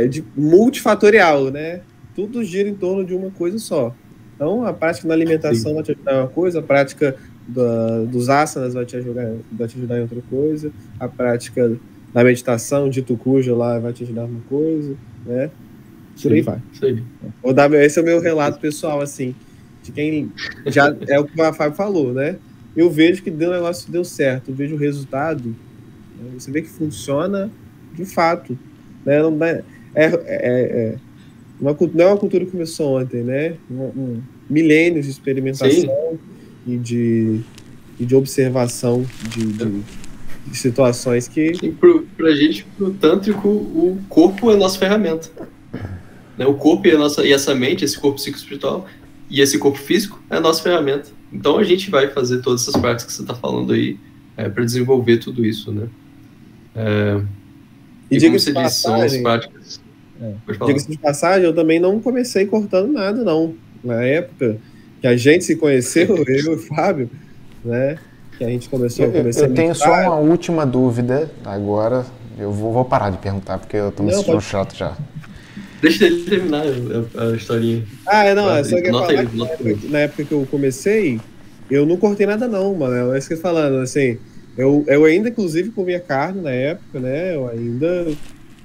de multifatorial, né? Tudo gira em torno de uma coisa só. Então, a prática da alimentação vai te ajudar em uma coisa, a prática dos asanas vai te ajudar em outra coisa, a prática da meditação, dito cujo lá, vai te ajudar em uma coisa, né? Por aí vai. Esse é o meu relato pessoal, assim, de quem já é o que o Fábio falou, né? Eu vejo que o negócio deu certo, eu vejo o resultado, né? Você vê que funciona de fato, né? Não é uma cultura que começou ontem, né? Milênios de experimentação e de observação de situações que... Sim, pra gente, pro tântrico, o corpo é a nossa ferramenta. Né? O corpo e essa mente, esse corpo psicoespiritual, E esse corpo físico é a nossa ferramenta. Então a gente vai fazer todas essas práticas que você está falando aí para desenvolver tudo isso, né? E como você disse, são as práticas. Diga-se de passagem, eu também não comecei cortando nada, não. Na época que a gente se conheceu, eu e o Fábio, né? Que a gente começou. Eu tenho só uma última dúvida agora. Eu vou parar de perguntar, porque eu tô me sentindo chato já. Deixa ele terminar a historinha. Só que na época que eu comecei, eu não cortei nada não, mano. É isso que eu tô falando, assim. Eu ainda, inclusive, comia carne na época, né? Eu ainda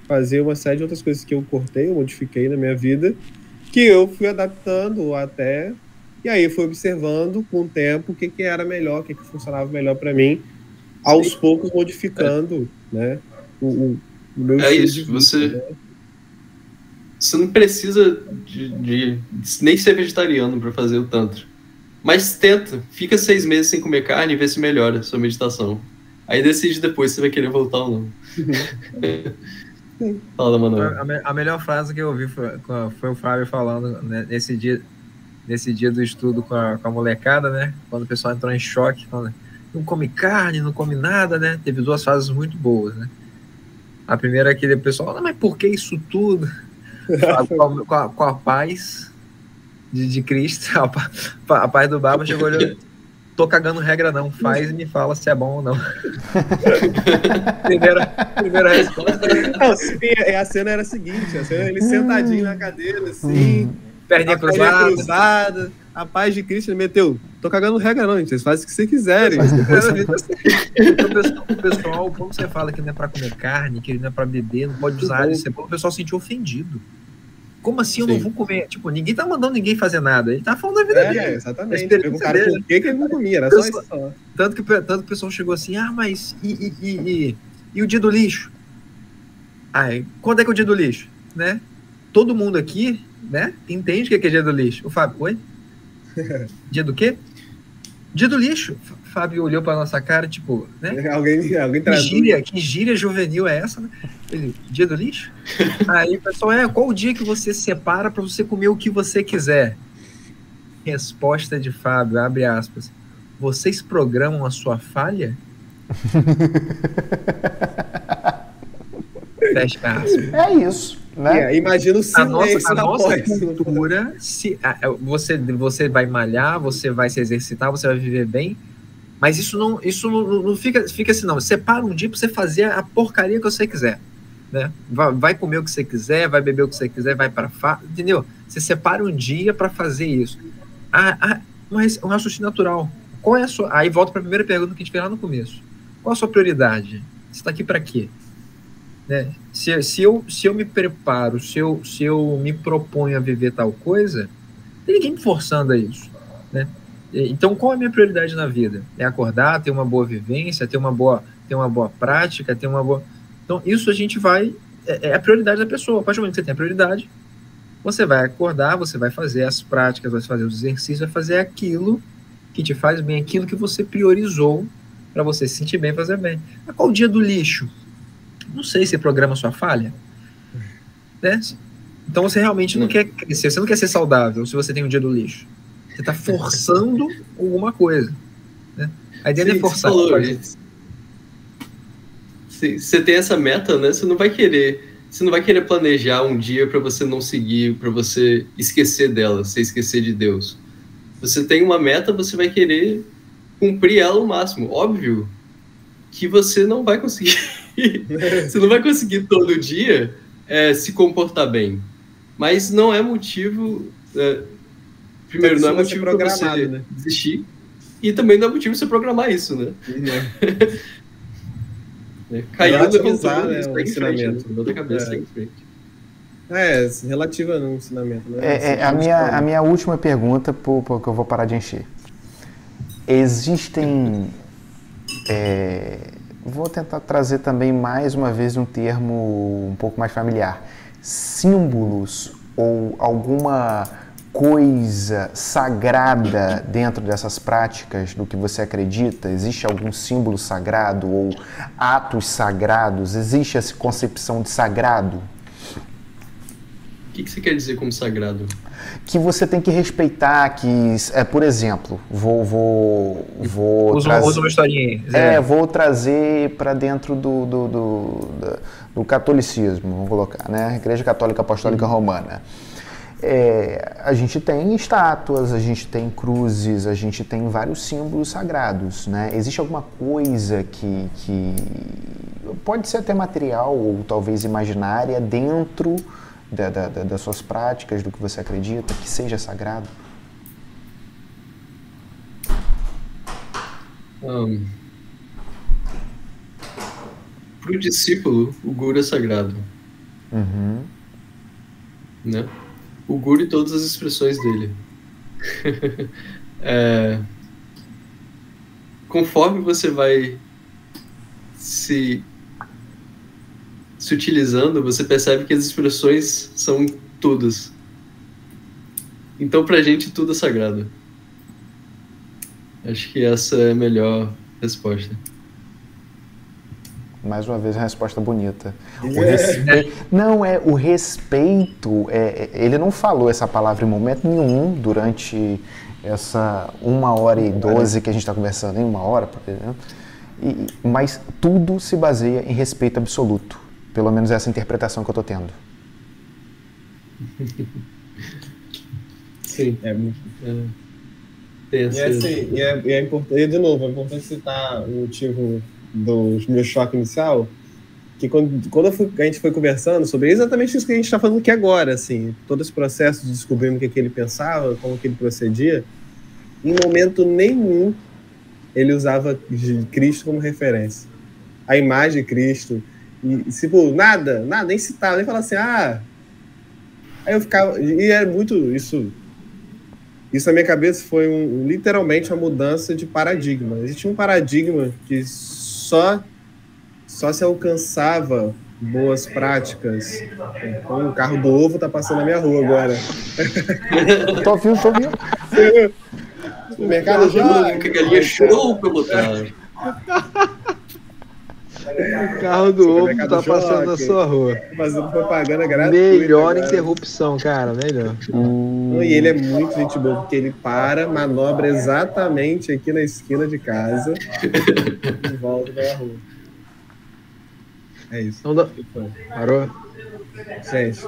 fazia uma série de outras coisas que eu cortei, eu modifiquei na minha vida, que eu fui adaptando até... E aí fui observando com o tempo o que era melhor, o que funcionava melhor para mim, aos poucos modificando, né? O meu estilo isso, de vida, você não precisa de nem ser vegetariano para fazer o Tantra. Mas tenta, fica 6 meses sem comer carne e vê se melhora a sua meditação. Aí decide depois se vai querer voltar ou não. Fala, Manuel. A melhor frase que eu ouvi foi o Fábio falando, né, nesse dia do estudo com a molecada, né? Quando o pessoal entrou em choque, falando, não come carne, não come nada, né? Teve 2 frases muito boas, né? A primeira é que o pessoal, não, mas por que isso tudo? com a paz de Cristo, a paz do Baba chegou olhando, tô cagando regra não, faz e me fala se é bom ou não. primeira resposta. A cena era a seguinte, ele sentadinho na cadeira, assim, perninha cruzada, a paz de Cristo, ele meteu, tô cagando regra não, gente, vocês fazem o que vocês quiserem. O pessoal, quando você fala que não é pra comer carne, que não é pra beber, não pode usar alho e cebola, o pessoal se sentiu ofendido. Como assim eu não vou comer? Tipo, ninguém tá mandando ninguém fazer nada. Ele tá falando da vida dele. Exatamente. Perguntaram por que ele não comia, era só isso. Tanto que o pessoal chegou assim, mas e o dia do lixo? Quando é que é o dia do lixo? Né? Todo mundo aqui, né, entende o que é dia do lixo. O Fábio, oi? Dia do quê? Dia do lixo. O Fábio olhou pra nossa cara, tipo, né? Alguém que gíria juvenil é essa, né? Ele, dia do lixo? Aí o pessoal, qual o dia que você separa pra você comer o que você quiser? Resposta de Fábio, abre aspas. Vocês programam a sua falha? Fecha aspas. É isso, né? Imagina o silêncio a nossa cultura, você vai malhar, você vai se exercitar, você vai viver bem, mas isso não fica assim, não. Separa um dia pra você fazer a porcaria que você quiser, né? Vai comer o que você quiser, vai beber o que você quiser, vai pra entendeu? Você separa um dia pra fazer isso. Mas um raciocínio natural. Qual é a sua... Aí volta pra primeira pergunta que a gente fez lá no começo. Qual a sua prioridade? Você tá aqui pra quê? Né? Se eu me preparo, se eu me proponho a viver tal coisa, não tem ninguém me forçando a isso, né? Então, qual é a minha prioridade na vida? É acordar, ter uma boa vivência, ter uma boa prática, ter uma boa... Então, isso a gente vai... É a prioridade da pessoa. A partir do momento que você tem a prioridade, você vai acordar, você vai fazer as práticas, vai fazer os exercícios, vai fazer aquilo que te faz bem, aquilo que você priorizou para você se sentir bem e fazer bem. Mas qual o dia do lixo? Não sei se programa a sua falha, né? Então você realmente não quer crescer, você não quer ser saudável se você tem um dia do lixo. Você está forçando alguma coisa, né? A ideia não é forçar. Se você tem essa meta, né? Você não vai querer planejar um dia para você não seguir, para você esquecer dela, você esquecer de Deus. Você tem uma meta, você vai querer cumprir ela ao máximo. Óbvio que você não vai conseguir. Você não vai conseguir todo dia se comportar bem. Mas não é motivo... primeiro, não é motivo para você desistir. E também não é motivo você programar isso, né? Caiu, levantou, o ensinamento. Levantou a cabeça, em frente. Relativa no ensinamento. Né? A minha última pergunta, porque eu vou parar de encher. Existem... Vou tentar trazer também mais uma vez um termo um pouco mais familiar. Símbolos ou alguma coisa sagrada dentro dessas práticas do que você acredita? Existe algum símbolo sagrado ou atos sagrados? Existe essa concepção de sagrado? que você quer dizer como sagrado? Que você tem que respeitar, que, por exemplo, vou Usa uma historinha aí. Vou trazer para dentro do catolicismo, vamos colocar, né? Igreja Católica Apostólica Romana. A gente tem estátuas, a gente tem cruzes, a gente tem vários símbolos sagrados, né? Existe alguma coisa que pode ser até material ou talvez imaginária dentro das suas práticas, do que você acredita, que seja sagrado? Para o discípulo, o guru é sagrado. Né? O guru e todas as expressões dele. Conforme você vai se utilizando, você percebe que as expressões são todas. Então, pra gente, tudo é sagrado. Acho que essa é a melhor resposta. Mais uma vez, uma resposta bonita. O respeito, ele não falou essa palavra em momento nenhum durante essa 1h12 que a gente está conversando, em 1 hora, por exemplo. Mas tudo se baseia em respeito absoluto. Pelo menos essa interpretação que eu estou tendo. Sim. É importante, de novo, é importante citar o motivo do meu choque inicial, que quando a gente foi conversando sobre exatamente isso que a gente está falando aqui agora, assim, todo esse processo de descobrindo o que ele pensava, como que ele procedia, em momento nenhum ele usava Cristo como referência. A imagem de Cristo, tipo, nada, nem citava, nem falava assim, Aí eu ficava, e era muito isso na minha cabeça foi literalmente uma mudança de paradigma. Existia um paradigma que só se alcançava boas práticas. Então, o carro do ovo tá passando na minha rua agora. Tô ouvindo. O mercado já... Que a galinha chorou pra botar. O carro do ovo tá passando na sua rua. Fazendo propaganda gratuita. Melhor interrupção, cara, melhor. E ele é muito gente boa, porque ele manobra exatamente aqui na esquina de casa e volta pra rua. É isso. Parou? Gente,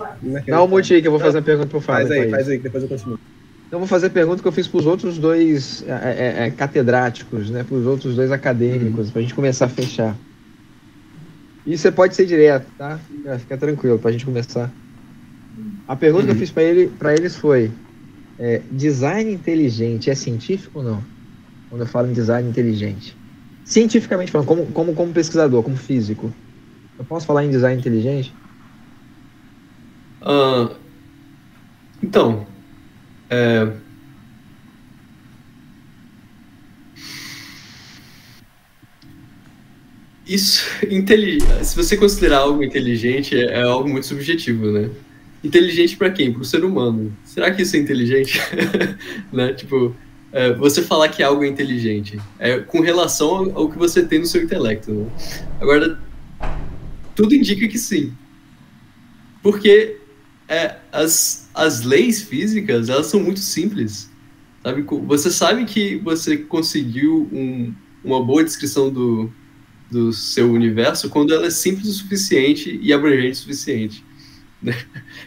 dá um monte aí que eu vou fazer a pergunta pro Fábio. Faz aí, que depois eu continuo. Então, vou fazer a pergunta que eu fiz pros outros dois catedráticos, né? Pros outros dois acadêmicos, pra gente começar a fechar. E você pode ser direto, tá? Fica tranquilo, pra gente começar. A pergunta que eu fiz pra eles foi: design inteligente é científico ou não? Quando eu falo em design inteligente. Cientificamente falando, como pesquisador, como físico. Eu posso falar em design inteligente? Então, isso, se você considerar algo inteligente, é algo muito subjetivo, né? Inteligente para quem? Para o ser humano. Será que isso é inteligente? Né? Tipo, você falar que algo é inteligente com relação ao que você tem no seu intelecto, né? Agora, tudo indica que sim. Porque as leis físicas, elas são muito simples. Sabe? Você sabe que você conseguiu uma boa descrição do seu universo quando ela é simples o suficiente e abrangente o suficiente.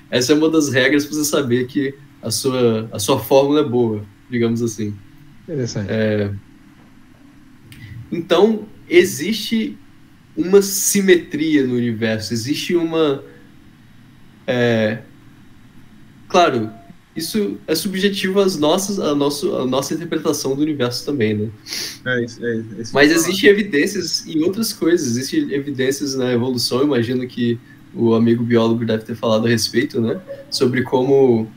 Essa é uma das regras para você saber que a sua fórmula é boa, digamos assim. Interessante. Então, existe uma simetria no universo, existe uma... Claro, isso é subjetivo à nossa interpretação do universo também, né? Mas existem evidências em outras coisas, existem evidências na evolução, imagino que o amigo biólogo deve ter falado a respeito, né? Sobre como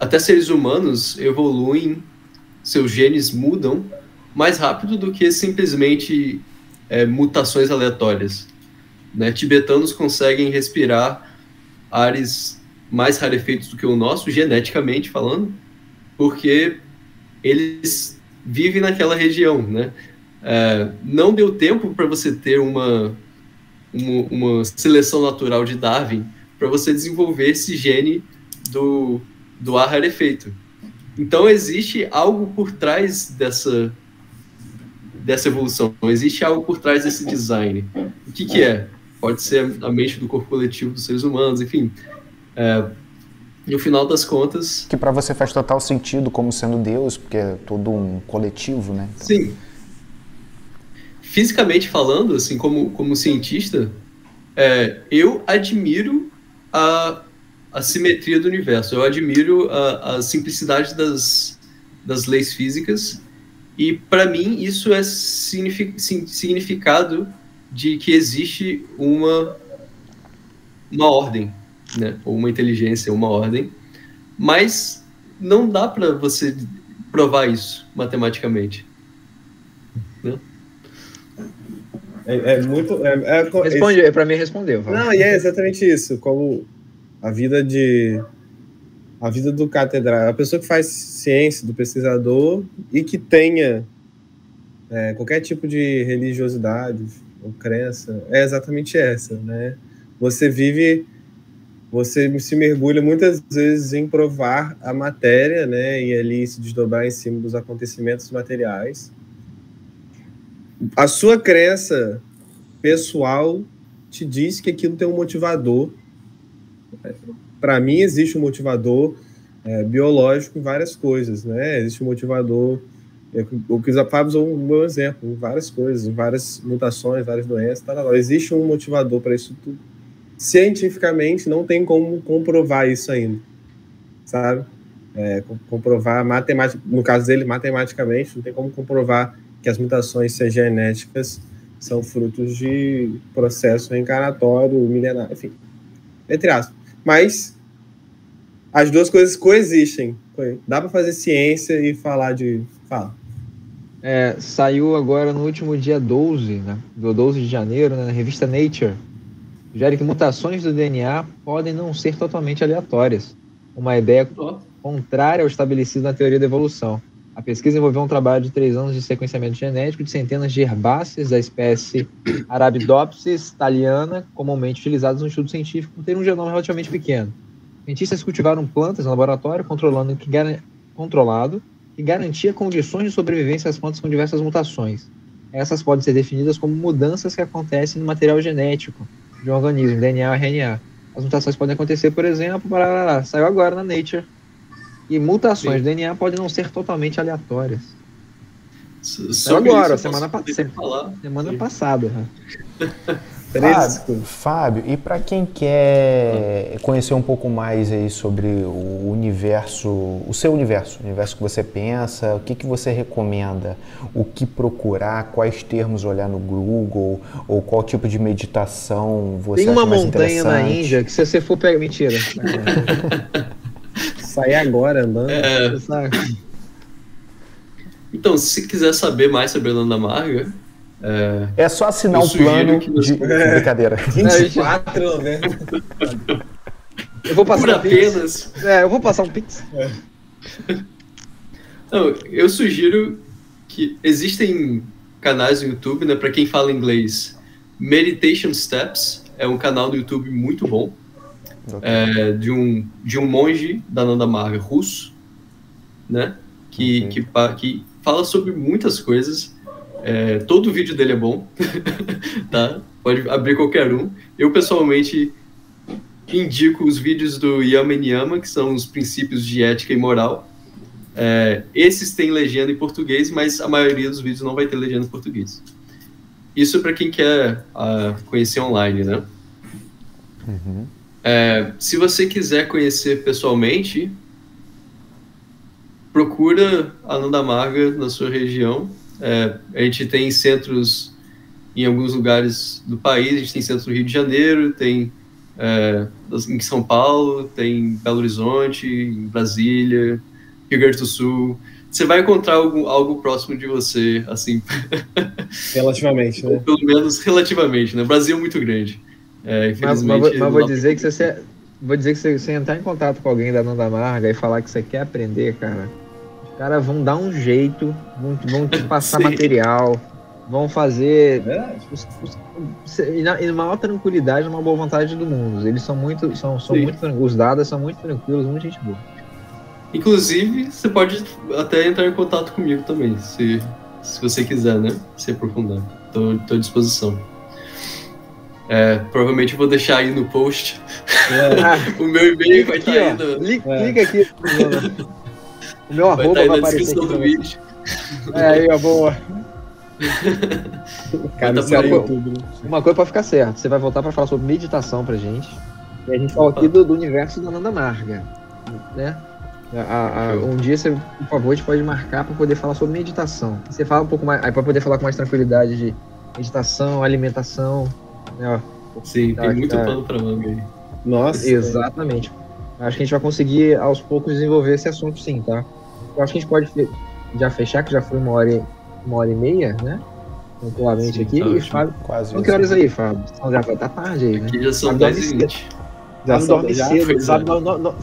até seres humanos evoluem, seus genes mudam mais rápido do que simplesmente mutações aleatórias. Né? Tibetanos conseguem respirar ares mais rarefeitos do que o nosso, geneticamente falando, porque eles vivem naquela região, né? Não deu tempo para você ter uma uma seleção natural de Darwin para você desenvolver esse gene do ar rarefeito. Então existe algo por trás dessa evolução, existe algo por trás desse design. O que é? Pode ser a mente do corpo coletivo dos seres humanos, enfim. No final das contas... Que para você faz total sentido como sendo Deus, porque é todo um coletivo, né? Então... Sim. Fisicamente falando, assim, como cientista, eu admiro a simetria do universo, eu admiro a simplicidade das leis físicas, e para mim isso é significado de que existe uma ordem, né? Ou uma inteligência, uma ordem, mas não dá para você provar isso matematicamente, né? Responde, para mim respondeu. Não, e é exatamente isso, como a vida do catedrático, a pessoa que faz ciência, do pesquisador, e que tenha qualquer tipo de religiosidade ou crença, é exatamente essa, né? Você se mergulha muitas vezes em provar a matéria, né? E ali se desdobrar em cima dos acontecimentos materiais. A sua crença pessoal te diz que aquilo tem um motivador. Para mim, existe um motivador biológico em várias coisas, né? Existe um motivador... O que o Fábio usou um bom exemplo, em várias coisas, em várias mutações, várias doenças, existe um motivador para isso tudo. Cientificamente, não tem como comprovar isso ainda, sabe? Comprovar no caso dele, matematicamente, não tem como comprovar que as mutações genéticas são frutos de processo reencarnatório, milenar, enfim, entre aspas. Mas as duas coisas coexistem. Dá para fazer ciência e falar de... Fala. Saiu agora no último dia 12, né, do 12 de janeiro, né, na revista Nature, sugere que mutações do DNA podem não ser totalmente aleatórias. Uma ideia contrária ao estabelecido na teoria da evolução. A pesquisa envolveu um trabalho de 3 anos de sequenciamento genético de centenas de herbáceas da espécie Arabidopsis thaliana, comumente utilizados no estudo científico, por ter um genoma relativamente pequeno. Cientistas cultivaram plantas no laboratório, controlado e garantia condições de sobrevivência às plantas com diversas mutações. Essas podem ser definidas como mudanças que acontecem no material genético de um organismo, DNA ou RNA. As mutações podem acontecer, por exemplo, saiu agora na Nature. E mutações do DNA podem não ser totalmente aleatórias. Agora, semana passada. Fábio, e para quem quer conhecer um pouco mais aí sobre o universo, o seu universo, o universo que você pensa, o que você recomenda? O que procurar? Quais termos olhar no Google? Ou qual tipo de meditação você acha mais interessante? Tem uma montanha na Índia que se você for pegar... Mentira. Sair agora andando. Então, se quiser saber mais sobre a Nanda Marga... É só assinar um plano de brincadeira. 24,90. Eu vou passar por apenas. Eu vou passar um pix. Não, eu sugiro que existem canais no YouTube, né, para quem fala inglês. Meditation Steps é um canal do YouTube muito bom, de um monge da Nanda Marga russo, né, que fala sobre muitas coisas. Todo vídeo dele é bom, tá? Pode abrir qualquer um. Eu, pessoalmente, indico os vídeos do Yama Yama, que são os princípios de ética e moral. Esses têm legenda em português, mas a maioria dos vídeos não vai ter legenda em português. Isso para quem quer conhecer online, né? Uhum. Se você quiser conhecer pessoalmente, procura a Nanda Marga na sua região. A gente tem centros em alguns lugares do país, a gente tem centro no Rio de Janeiro, tem em São Paulo, tem em Belo Horizonte, em Brasília, Rio Grande do Sul. Você vai encontrar algo próximo de você, assim. Relativamente, né? Ou pelo menos relativamente, né? O Brasil é muito grande. Infelizmente. Mas vou dizer que se você entrar em contato com alguém da Nanda Marga e falar que você quer aprender, cara, os caras vão dar um jeito, vão te passar material, vão fazer Verdade. e na maior tranquilidade, uma boa vontade do mundo. Eles são muito, os dados são muito tranquilos, muito gente boa. Inclusive, você pode até entrar em contato comigo também, se você quiser, né? Se aprofundar. Tô à disposição. Provavelmente eu vou deixar aí no post. O meu e-mail vai estar aí Clica aqui. O meu arroba estar aí vai na aparecer descrição aqui do vídeo. aí, ó, boa. Cara, isso é YouTube, né? Uma coisa pra ficar certo, você vai voltar pra falar sobre meditação pra gente. E a gente fala aqui do universo da Nanda Marga, né? Um dia, você, por favor, a gente pode marcar para poder falar sobre meditação. Você fala um pouco mais, aí para poder falar com mais tranquilidade de meditação, alimentação, né? Sim, tem muito pano para manga aí. Nossa. Exatamente. Acho que a gente vai conseguir aos poucos desenvolver esse assunto, sim, tá? Eu acho que a gente pode já fechar, que já foi 1h30, né? Tranquilamente aqui. Tá, e Fábio, quase. são que horas aí, Fábio? Já vai estar tarde aí, né? Aqui já são Fábio 10h20. Fábio dorme cedo. Pois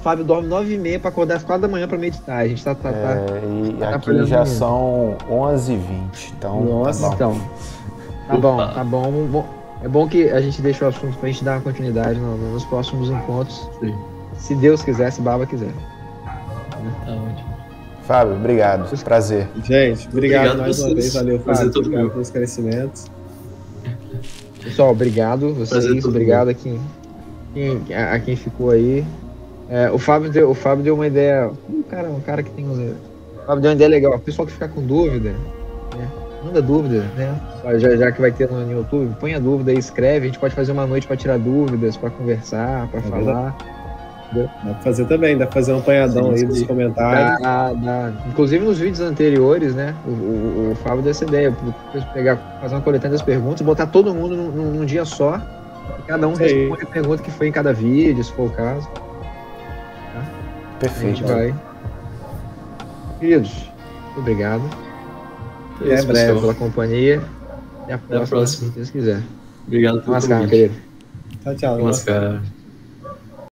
Fábio dorme 9h30 para acordar às 4 da manhã para meditar. A gente e aqui já são 11h20. Então, nossa, então. Tá bom. É bom que a gente deixe o assunto pra gente dar uma continuidade nos próximos encontros. Sim. Se Deus quiser, se Baba quiser. Tá ótimo. Fábio, obrigado. Prazer. Gente, obrigado mais vocês. uma vez. Valeu, Prazer Fábio. todo Obrigado meu. pelos esclarecimentos. Pessoal, obrigado vocês. Prazer todo Obrigado a quem ficou aí. O Fábio deu uma ideia. Um cara que tem o Fábio deu uma ideia legal. O pessoal que ficar com dúvida, né? Manda dúvida, né? Já que vai ter no YouTube, põe a dúvida aí, escreve. A gente pode fazer uma noite para tirar dúvidas, para conversar, para falar. Dá pra fazer também, dá pra fazer um apanhadão aí dos comentários. Dá. Inclusive nos vídeos anteriores, né? O Fábio deu essa ideia, fazer uma coletânea das perguntas, botar todo mundo num dia só, e cada um responde a pergunta que foi em cada vídeo, se for o caso. Tá? Perfeito. A gente vai. Queridos, muito obrigado. É isso, Breve pessoal. pela companhia. Até a Até a próxima, próxima. se Deus quiser. Obrigado pelo Namaskar, convite. querido. Tchau, tchau. Namaskar.